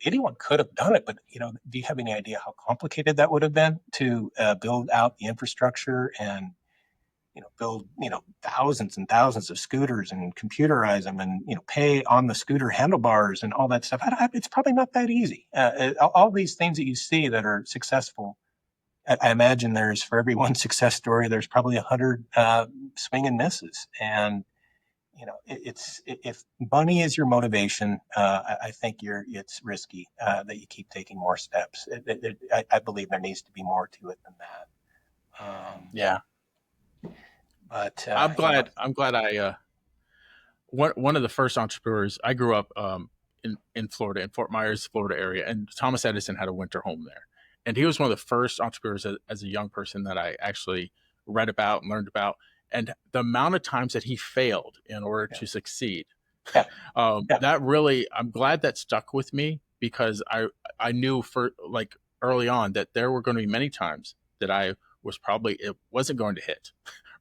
anyone could have done it. But, do you have any idea how complicated that would have been to build out the infrastructure and, build, thousands and thousands of scooters and computerize them and, pay on the scooter handlebars and all that stuff? It's probably not that easy. All these things that you see that are successful, I imagine there's, for every one success story, there's probably 100 swing and misses. And, if money is your motivation, I think it's risky that you keep taking more steps. I believe there needs to be more to it than that. Yeah. But I'm glad I one of the first entrepreneurs. I grew up in Florida, in Fort Myers, Florida area, and Thomas Edison had a winter home there. And he was one of the first entrepreneurs as a young person that I actually read about and learned about. And the amount of times that he failed in order to succeed, that really, I'm glad that stuck with me, because I knew for, like, early on that there were going to be many times that it wasn't going to hit,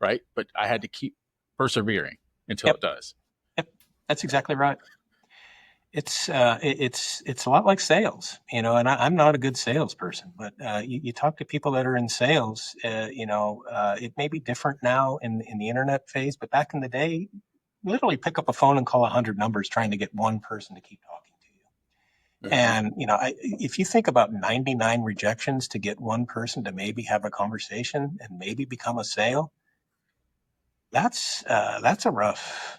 right? But I had to keep persevering until it does. Yep, that's exactly right. It's a lot like sales, and I'm not a good salesperson, but you talk to people that are in sales, it may be different now in the internet phase, but back in the day, literally pick up a phone and call 100 numbers trying to get one person to keep talking to you. Mm-hmm. And, if you think about 99 rejections to get one person to maybe have a conversation and maybe become a sale, that's a rough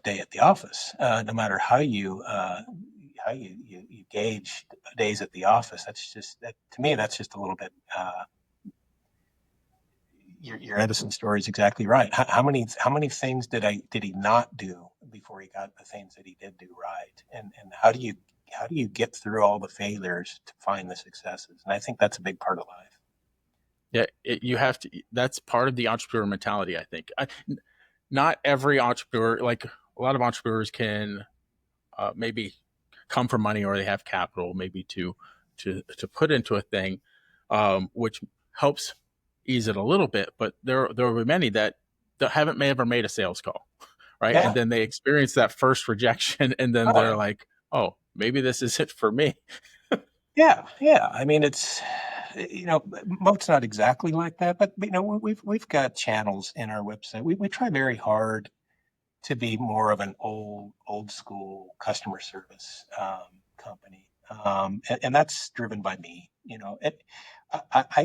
day at the office. No matter how you gauge days at the office, to me, that's just a little bit. Your Edison story is exactly right. How many things did he not do before he got the things that he did do right? And how do you get through all the failures to find the successes? And I think that's a big part of life. Yeah, you have to. That's part of the entrepreneur mentality, I think. Not every entrepreneur, like a lot of entrepreneurs, can maybe come from money, or they have capital maybe to put into a thing, which helps ease it a little bit. But there will be many that may ever made a sales call, right? Yeah. And then they experience that first rejection, and then they're like, oh, maybe this is it for me. Yeah, yeah. I mean, it's Moat's not exactly like that, but we've got channels in our website. We try very hard to be more of an old school customer service company, and that's driven by me. I'm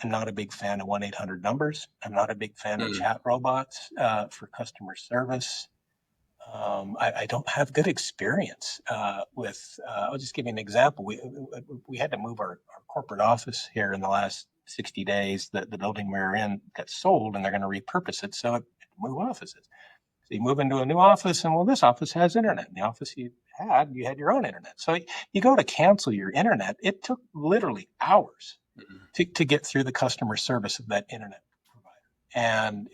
not a big fan of 1-800 numbers. I'm not a big fan of chat robots for customer service. I don't have good experience with. I'll just give you an example. We had to move our corporate office here in the last 60 days. The building we were in got sold, and they're going to repurpose it, so it move offices. So you move into a new office, and well, this office has internet. In the office you had your own internet. So you go to cancel your internet. It took literally hours to get through the customer service of that internet provider. And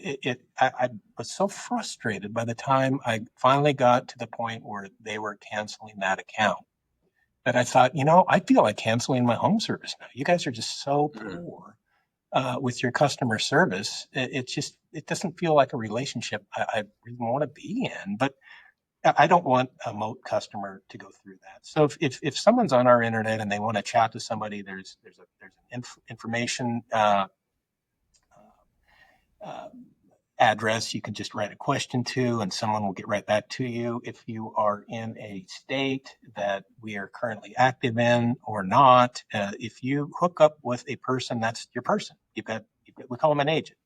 I was so frustrated by the time I finally got to the point where they were canceling that account that I thought, I feel like canceling my home service now. You guys are just so poor with your customer service. It doesn't feel like a relationship I really want to be in. But I don't want a Moat customer to go through that. So if someone's on our internet and they want to chat to somebody, there's an information uh, address you can just write a question to, and someone will get right back to you. If you are in a state that we are currently active in or not, if you hook up with a person, that's your person. We call them an agent.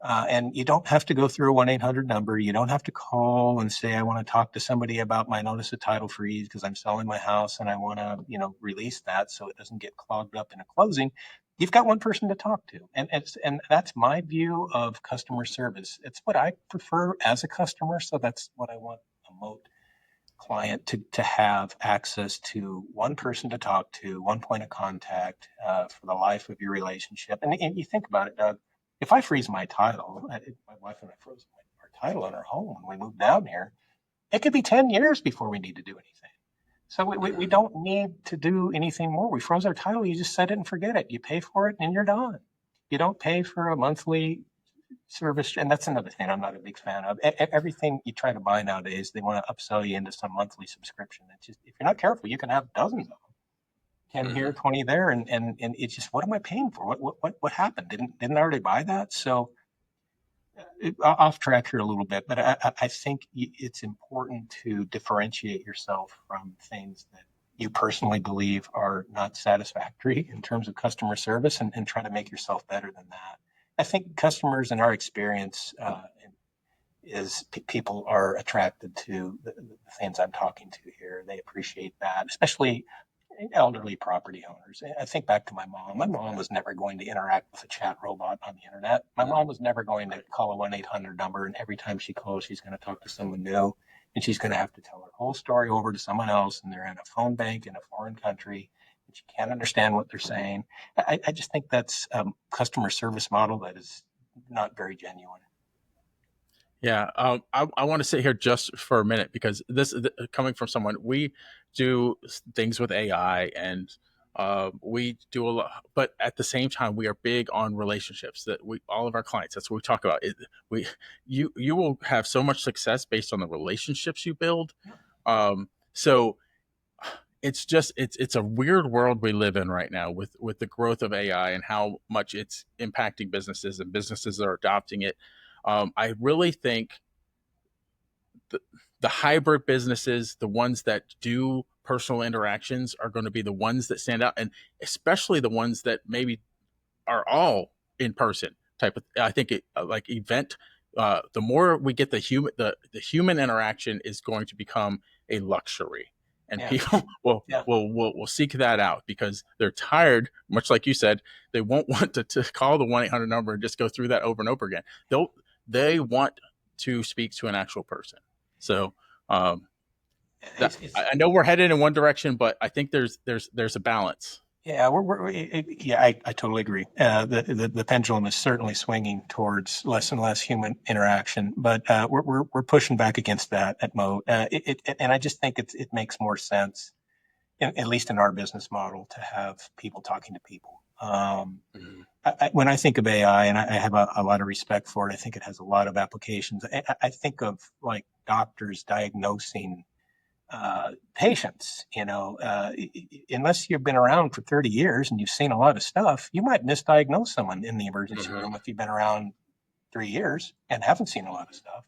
And you don't have to go through a 1-800 number. You don't have to call and say, I want to talk to somebody about my notice of title freeze because I'm selling my house and I want to, release that so it doesn't get clogged up in a closing. You've got one person to talk to. And that's my view of customer service. It's what I prefer as a customer. So that's what I want a Moat client to have access to, one person to talk to, one point of contact for the life of your relationship. And you think about it, Doug. If I freeze my title, my wife and I froze our title on our home when we moved down here, it could be 10 years before we need to do anything. So we don't need to do anything more. We froze our title. You just set it and forget it. You pay for it and you're done. You don't pay for a monthly service. And that's another thing I'm not a big fan of. Everything you try to buy nowadays, they want to upsell you into some monthly subscription. It's just, if you're not careful, you can have dozens of them. 10 here, 20 there, and it's just, what am I paying for? What happened? Didn't I already buy that? So off track here a little bit, but I think it's important to differentiate yourself from things that you personally believe are not satisfactory in terms of customer service, and try to make yourself better than that. I think customers, in our experience, is people are attracted to the things I'm talking to here. They appreciate that, especially elderly property owners. I think back to my mom. My mom was never going to interact with a chat robot on the internet. My mom was never going to call a 1-800 number, and every time she calls, she's going to talk to someone new, and she's going to have to tell her whole story over to someone else, and they're in a phone bank in a foreign country, and she can't understand what they're saying. I just think that's a customer service model that is not very genuine. Yeah, I want to sit here just for a minute because coming from someone, we do things with AI and we do a lot, but at the same time, we are big on relationships. That all of our clients, that's what we talk about. You will have so much success based on the relationships you build. So it's a weird world we live in right now with the growth of AI and how much it's impacting businesses and businesses are adopting it. I really think the hybrid businesses, the ones that do personal interactions, are going to be the ones that stand out, and especially the ones that maybe are all in person type of. I think like event. The more we get the human interaction is going to become a luxury, and people will seek that out because they're tired. Much like you said, they won't want to call the 1-800 number and just go through that over and over again. They want to speak to an actual person. So I know we're headed in one direction, but I think there's a balance. Yeah, I totally agree. The pendulum is certainly swinging towards less and less human interaction, but we're pushing back against that at Moat. And I just think it makes more sense, at least in our business model, to have people talking to people. Mm-hmm. When I think of AI, and I have a lot of respect for it, I think it has a lot of applications. I think of like doctors diagnosing patients. Unless you've been around for 30 years and you've seen a lot of stuff, you might misdiagnose someone in the emergency room if you've been around 3 years and haven't seen a lot of stuff.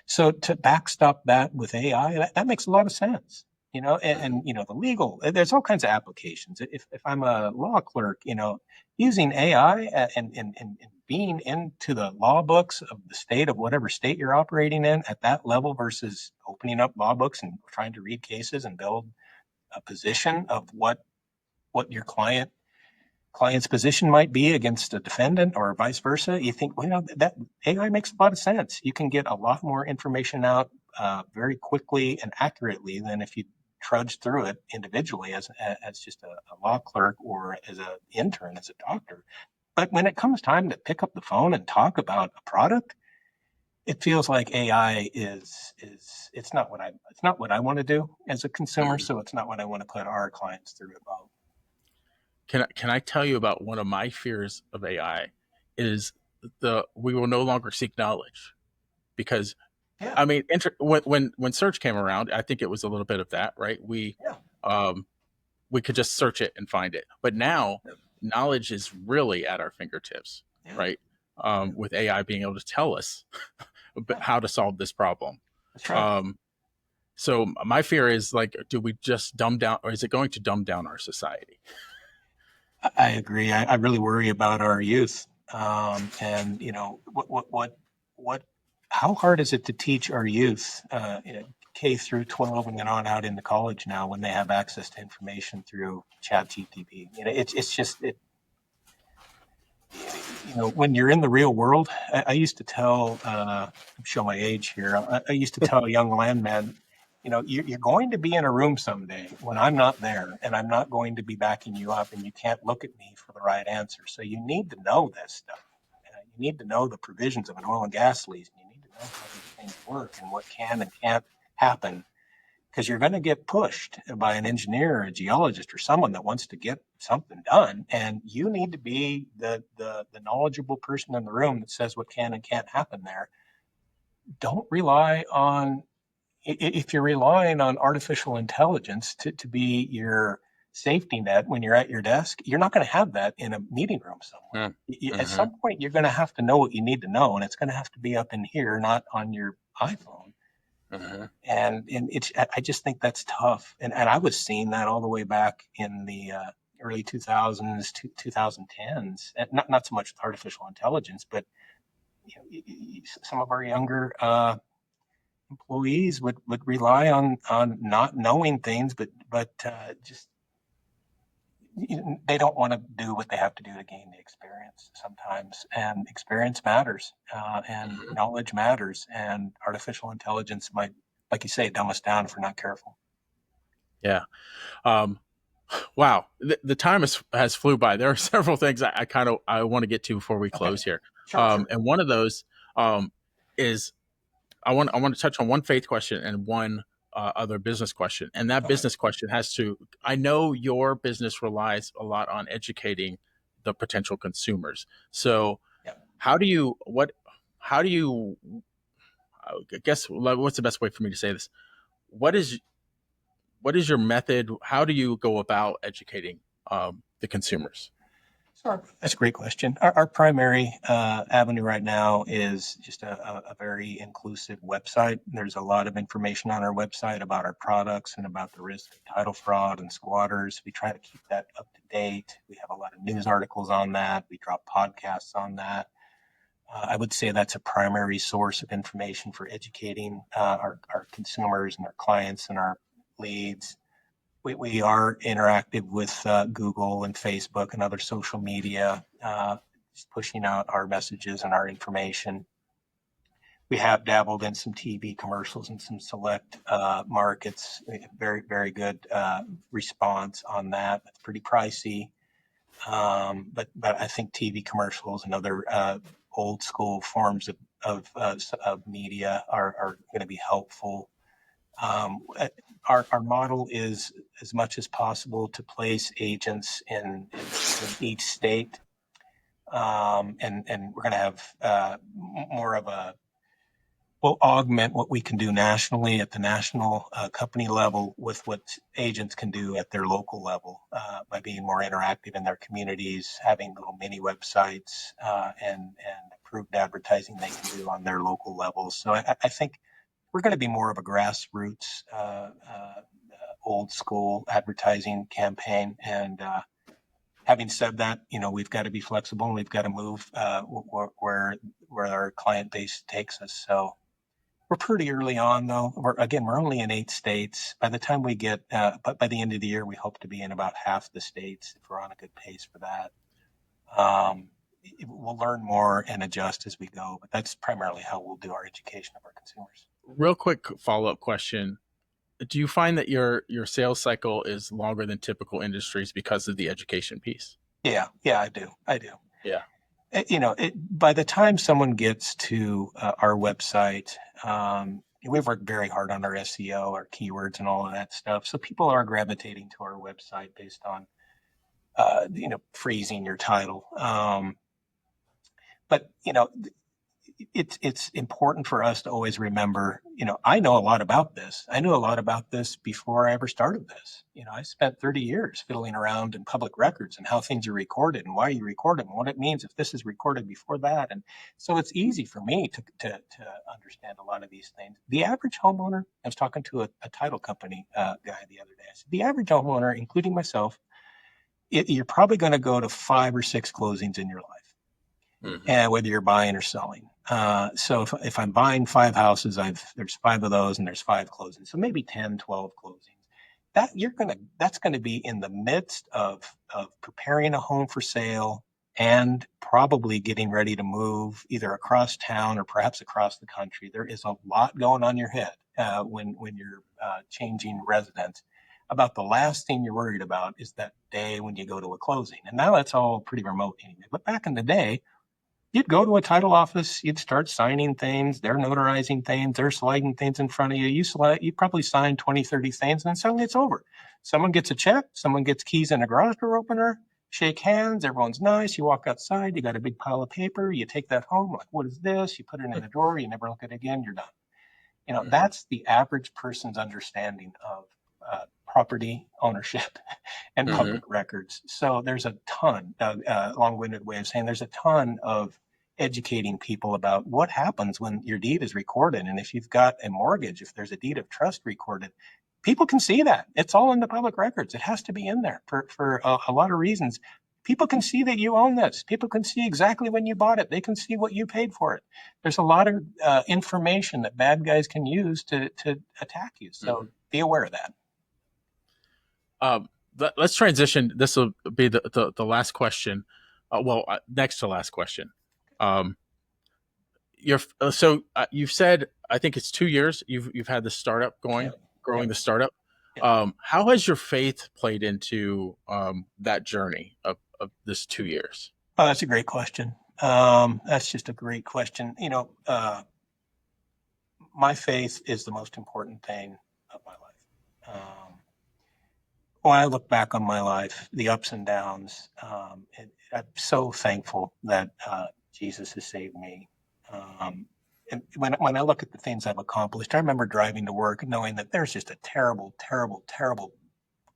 So to backstop that with AI, that makes a lot of sense. The legal, there's all kinds of applications. If I'm a law clerk, using AI and being into the law books of the state of whatever state you're operating in at that level versus opening up law books and trying to read cases and build a position of what your client's position might be against a defendant or vice versa, you think, that AI makes a lot of sense. You can get a lot more information out very quickly and accurately than if you trudge through it individually as just a law clerk or as an intern, as a doctor. But when it comes time to pick up the phone and talk about a product, it feels like AI it's not what I want to do as a consumer. So it's not what I want to put our clients through about. Can I tell you about one of my fears of AI is we will no longer seek knowledge because I mean when search came around, I think it was a little bit of that, right? We could just search it and find it, but now knowledge is really at our fingertips, right? With AI being able to tell us how to solve this problem. That's right. So my fear is like, do we just dumb down, or is it going to dumb down our society? I agree. I really worry about our youth. And how hard is it to teach our youth, K through 12 and then on out into college now when they have access to information through ChatGPT? When you're in the real world, I used to tell, show my age here. I used to tell young landmen, you're going to be in a room someday when I'm not there and I'm not going to be backing you up and you can't look at me for the right answer. So you need to know this stuff. You need to know the provisions of an oil and gas lease. And you need to know how these things work and what can and can't happen, because you're going to get pushed by an engineer or a geologist or someone that wants to get something done. And you need to be the knowledgeable person in the room that says what can and can't happen there. Don't rely on, if you're relying on artificial intelligence to be your safety net when you're at your desk, you're not going to have that in a meeting room somewhere. At some point, you're going to have to know what you need to know, and it's going to have to be up in here, not on your iPhone. And I just think that's tough. And I was seeing that all the way back in the early 2000s to 2010s. And not so much with artificial intelligence, but some of our younger employees would rely on not knowing things, but just they don't want to do what they have to do to gain the experience sometimes. And experience matters, and knowledge matters. And artificial intelligence might, like you say, dumb us down if we're not careful. Yeah. Wow. The time has flew by. There are several things I want to get to before we close here. Sure. And one of those is I want to touch on one faith question and one other business question. And that business question I know your business relies a lot on educating the potential consumers. So how do you, I guess, what's the best way for me to say this? What is your method? How do you go about educating the consumers? Sure. That's a great question. Our primary avenue right now is just a very inclusive website. There's a lot of information on our website about our products and about the risk of title fraud and squatters. We try to keep that up to date. We have a lot of news articles on that. We drop podcasts on that. I would say that's a primary source of information for educating our consumers and our clients and our leads. We are interactive with Google and Facebook and other social media, just pushing out our messages and our information. We have dabbled in some TV commercials in some select markets. Very, very good response on that. It's pretty pricey, but I think TV commercials and other old school forms of media are going to be helpful. Our model is as much as possible to place agents in each state. And we're going to have more of a, we'll augment what we can do nationally at the national company level with what agents can do at their local level by being more interactive in their communities, having little mini websites and approved advertising they can do on their local levels. So I think we're going to be more of a grassroots, old school advertising campaign. And having said that, we've got to be flexible and we've got to move where our client base takes us. So we're pretty early on, though. We're only in 8 states. By the time we get, but by the end of the year, we hope to be in about half the states if we're on a good pace for that. We'll learn more and adjust as we go, but that's primarily how we'll do our education of our consumers. Real quick follow-up question. Do you find that your sales cycle is longer than typical industries because of the education piece? Yeah, I do. Yeah. By the time someone gets to our website, we've worked very hard on our SEO, our keywords, and all of that stuff. So people are gravitating to our website based on, freezing your title. But it's important for us to always remember, I know a lot about this. I knew a lot about this before I ever started this. I spent 30 years fiddling around in public records and how things are recorded and why you record them and what it means if this is recorded before that. And so it's easy for me to understand a lot of these things. The average homeowner, I was talking to a title company guy the other day. I said, the average homeowner, including myself, you're probably going to go to 5 or 6 closings in your life. And whether you're buying or selling. So if I'm buying 5 houses, there's 5 of those and there's 5 closings. So maybe 10, 12 closings. That's going to be in the midst of preparing a home for sale and probably getting ready to move either across town or perhaps across the country. There is a lot going on in your head when you're changing residence. About the last thing you're worried about is that day when you go to a closing. And now that's all pretty remote anyway. But back in the day, you'd go to a title office, you'd start signing things, they're notarizing things, they're sliding things in front of you. You probably sign 20, 30 things, and then suddenly it's over. Someone gets a check, someone gets keys in a garage door opener, shake hands, everyone's nice, you walk outside, you got a big pile of paper, you take that home, like, what is this? You put it in the drawer, you never look at it again, you're done. That's the average person's understanding of property ownership and public records. So there's a ton, long-winded way of saying there's a ton of educating people about what happens when your deed is recorded. And if you've got a mortgage, if there's a deed of trust recorded, people can see that. It's all in the public records. It has to be in there for a lot of reasons. People can see that you own this. People can see exactly when you bought it. They can see what you paid for it. There's a lot of information that bad guys can use to attack you. So be aware of that. Let's transition. This will be the last question. Next to last question. You've said, I think it's 2 years you've had the startup growing the startup. How has your faith played into that journey of this 2 years? Oh, that's a great question. That's just a great question. My faith is the most important thing of my life. When I look back on my life, the ups and downs, I'm so thankful that Jesus has saved me. And when I look at the things I've accomplished, I remember driving to work knowing that there's just a terrible, terrible, terrible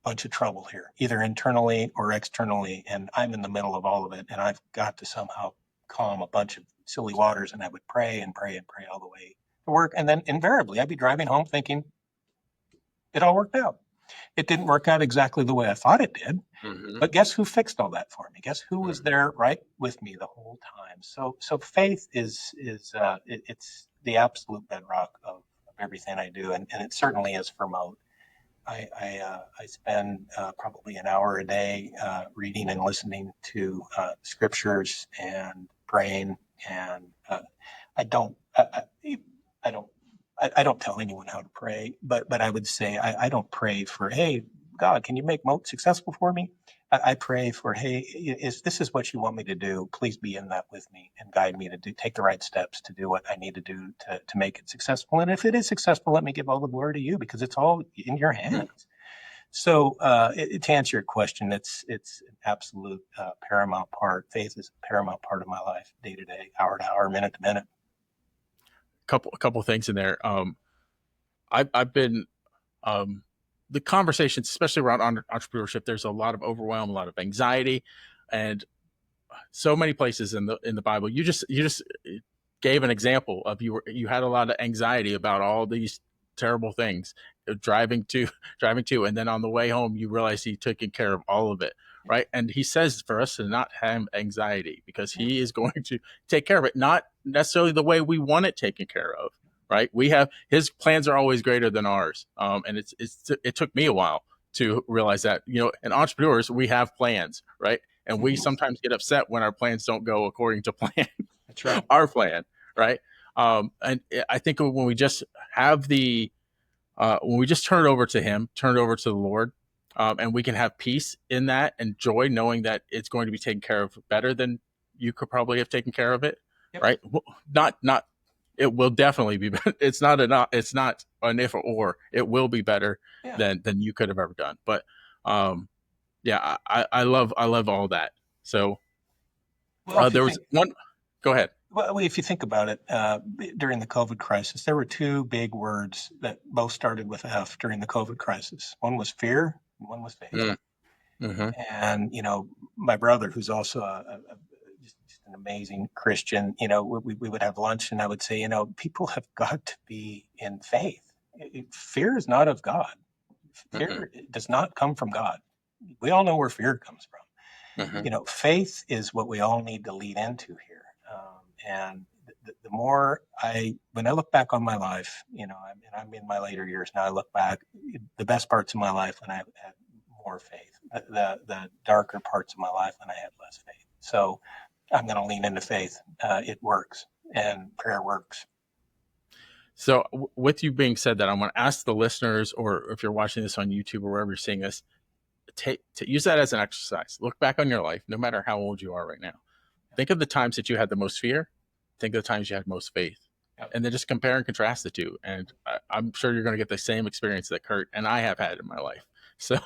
bunch of trouble here, either internally or externally, and I'm in the middle of all of it, and I've got to somehow calm a bunch of silly waters, and I would pray and pray and pray all the way to work, and then invariably I'd be driving home thinking it all worked out. It didn't work out exactly the way I thought it did, but guess who fixed all that for me? Guess who was there right with me the whole time? So faith is it's the absolute bedrock of everything I do, and it certainly is for Moat. I spend probably an hour a day reading and listening to scriptures and praying, and I don't tell anyone how to pray, but I would say I don't pray for, hey, God, can you make Moat successful for me? I pray for, hey, if this is what you want me to do, please be in that with me and guide me to take the right steps to do what I need to do to make it successful. And if it is successful, let me give all the glory to you, because it's all in your hands. So to answer your question, it's an absolute paramount part. Faith is a paramount part of my life, day to day, hour to hour, minute to minute. A couple things in there. I've been the conversations, especially around entrepreneurship. There's a lot of overwhelm, a lot of anxiety, and so many places in the Bible. You just gave an example of you had a lot of anxiety about all these terrible things, driving to, and then on the way home you realize he took care of all of it, right? And he says for us to not have anxiety, because he is going to take care of it, not necessarily the way we want it taken care of, right? We have his plans are always greater than ours, and it took me a while to realize that, and entrepreneurs, we have plans, right? And we sometimes get upset when our plans don't go according to plan. That's right. Our plan, right? And I think when we just have when we just turn it over to him, turn it over to the Lord, and we can have peace in that and joy, knowing that it's going to be taken care of better than you could probably have taken care of it, right? Not. It will definitely be better. It's not an if or. It will be better than you could have ever done. But yeah, I love all that. So there was one. Go ahead. Well, if you think about it, during the COVID crisis, there were two big words that both started with F during the COVID crisis. One was fear, and one was faith. Mm-hmm. And my brother, who's also just an amazing Christian, we would have lunch, and I would say, people have got to be in faith. Fear is not of God. Fear does not come from God. We all know where fear comes from. Faith is what we all need to lead into here. And the more when I look back on my life, I'm in my later years now, I look back, the best parts of my life when I had more faith, the darker parts of my life when I had less faith. So I'm going to lean into faith. It works, and prayer works. So with you being said that, I'm going to ask the listeners, or if you're watching this on YouTube or wherever you're seeing this, to use that as an exercise. Look back on your life, no matter how old you are right now. Think of the times that you had the most fear. Think of the times you had most faith. And then just compare and contrast the two. And I'm sure you're going to get the same experience that Curt and I have had in my life. So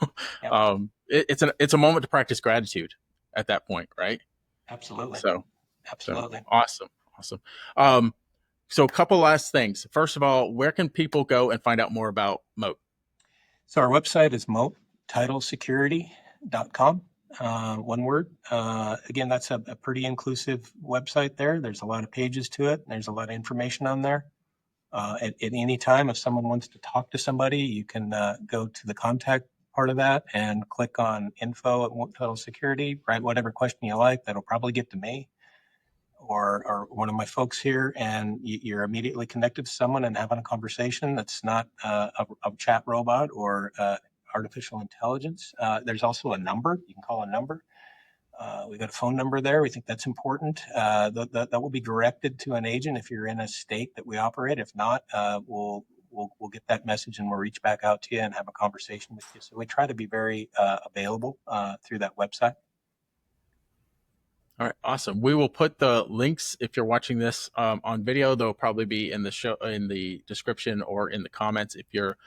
it's a moment to practice gratitude at that point, right? Absolutely. Absolutely. So, awesome. So a couple last things. First of all, where can people go and find out more about Moat? So our website is Moat Title Security.com. One word. Again, that's a pretty inclusive website there. There's a lot of pages to it. There's a lot of information on there. At any time, if someone wants to talk to somebody, you can go to the contact part of that and click on info at Moat Title Security, write whatever question you like. That'll probably get to me or one of my folks here, and you're immediately connected to someone and having a conversation that's not a chat robot or artificial intelligence. There's also a number. You can call a number. We've got a phone number there. We think that's important. That will be directed to an agent if you're in a state that we operate. If not, we'll get that message and we'll reach back out to you and have a conversation with you. So we try to be very available through that website. All right, awesome. We will put the links, if you're watching this on video. They'll probably be in the show, in the description, or in the comments. If you're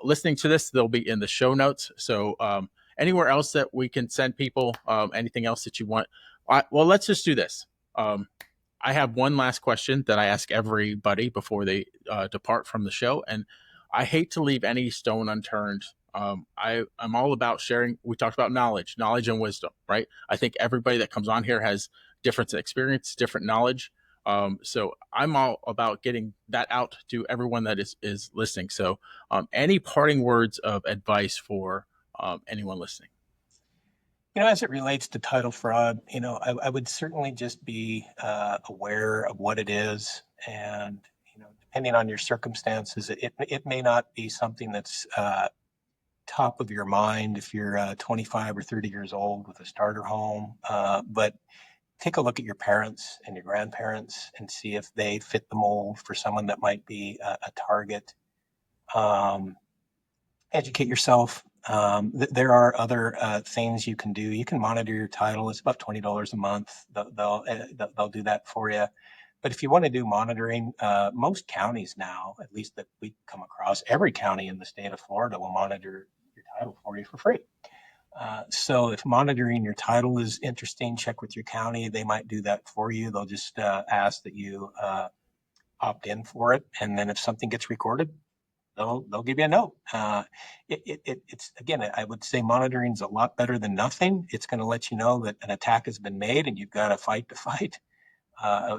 listening to this, they'll be in the show notes. So anywhere else that we can send people, anything else that you want. Well, let's just do this. I have one last question that I ask everybody before they depart from the show, and I hate to leave any stone unturned. I'm all about sharing. We talked about knowledge and wisdom, right? I think everybody that comes on here has different experience, different knowledge. So I'm all about getting that out to everyone that is listening. So any parting words of advice for anyone listening? As it relates to title fraud, I would certainly just be aware of what it is. And, depending on your circumstances, it may not be something that's top of your mind if you're 25 or 30 years old with a starter home. But take a look at your parents and your grandparents and see if they fit the mold for someone that might be a target. Educate yourself There are other things you can do. You can monitor your title. It's about $20 a month. They'll do that for you. But if you want to do monitoring, most counties now, at least that we come across, every county in the state of Florida will monitor your title for you for free. So if monitoring your title is interesting, check with your county. They might do that for you. They'll just ask that you opt in for it. And then if something gets recorded, they'll give you a note. It's again, I would say monitoring is a lot better than nothing. It's going to let you know that an attack has been made and you've got to fight to fight.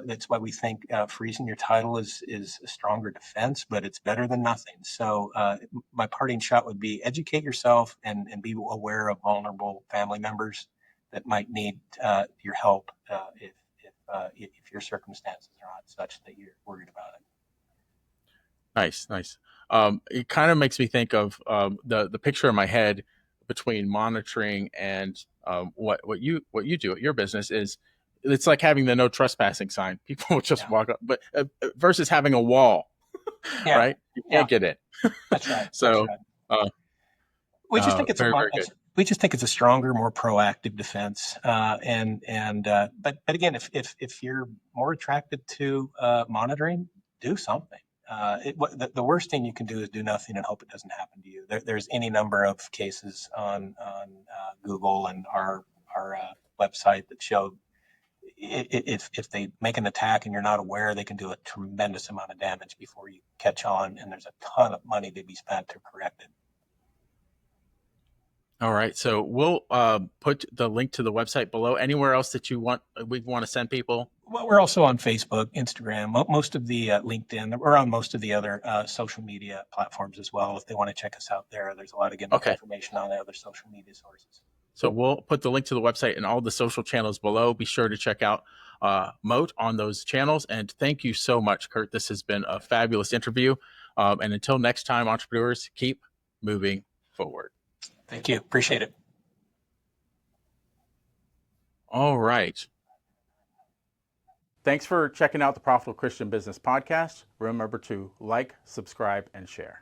That's why we think freezing your title is a stronger defense, but it's better than nothing. So my parting shot would be educate yourself and be aware of vulnerable family members that might need your help if your circumstances are not such that you're worried about it. Nice. It kind of makes me think of the picture in my head between monitoring and what you do at your business is it's like having the no trespassing sign. People will just walk up, but versus having a wall, right? You can't get in. That's right. So That's right. We just think it's very good. We just think it's a stronger, more proactive defense. But again, if you're more attracted to monitoring, do something. The worst thing you can do is do nothing and hope it doesn't happen to you. There's any number of cases on Google and our website that show if they make an attack and you're not aware, they can do a tremendous amount of damage before you catch on, and there's a ton of money to be spent to correct it. All right, so we'll put the link to the website below. Anywhere else that we want to send people? Well, we're also on Facebook, Instagram, most of the LinkedIn. We're on most of the other social media platforms as well. If they want to check us out there, there's a lot of good information on the other social media sources. So we'll put the link to the website and all the social channels below. Be sure to check out Moat on those channels. And thank you so much, Curt. This has been a fabulous interview. And until next time, entrepreneurs, keep moving forward. Thank you. Appreciate it. All right. Thanks for checking out the Profitable Christian Business Podcast. Remember to like, subscribe, and share.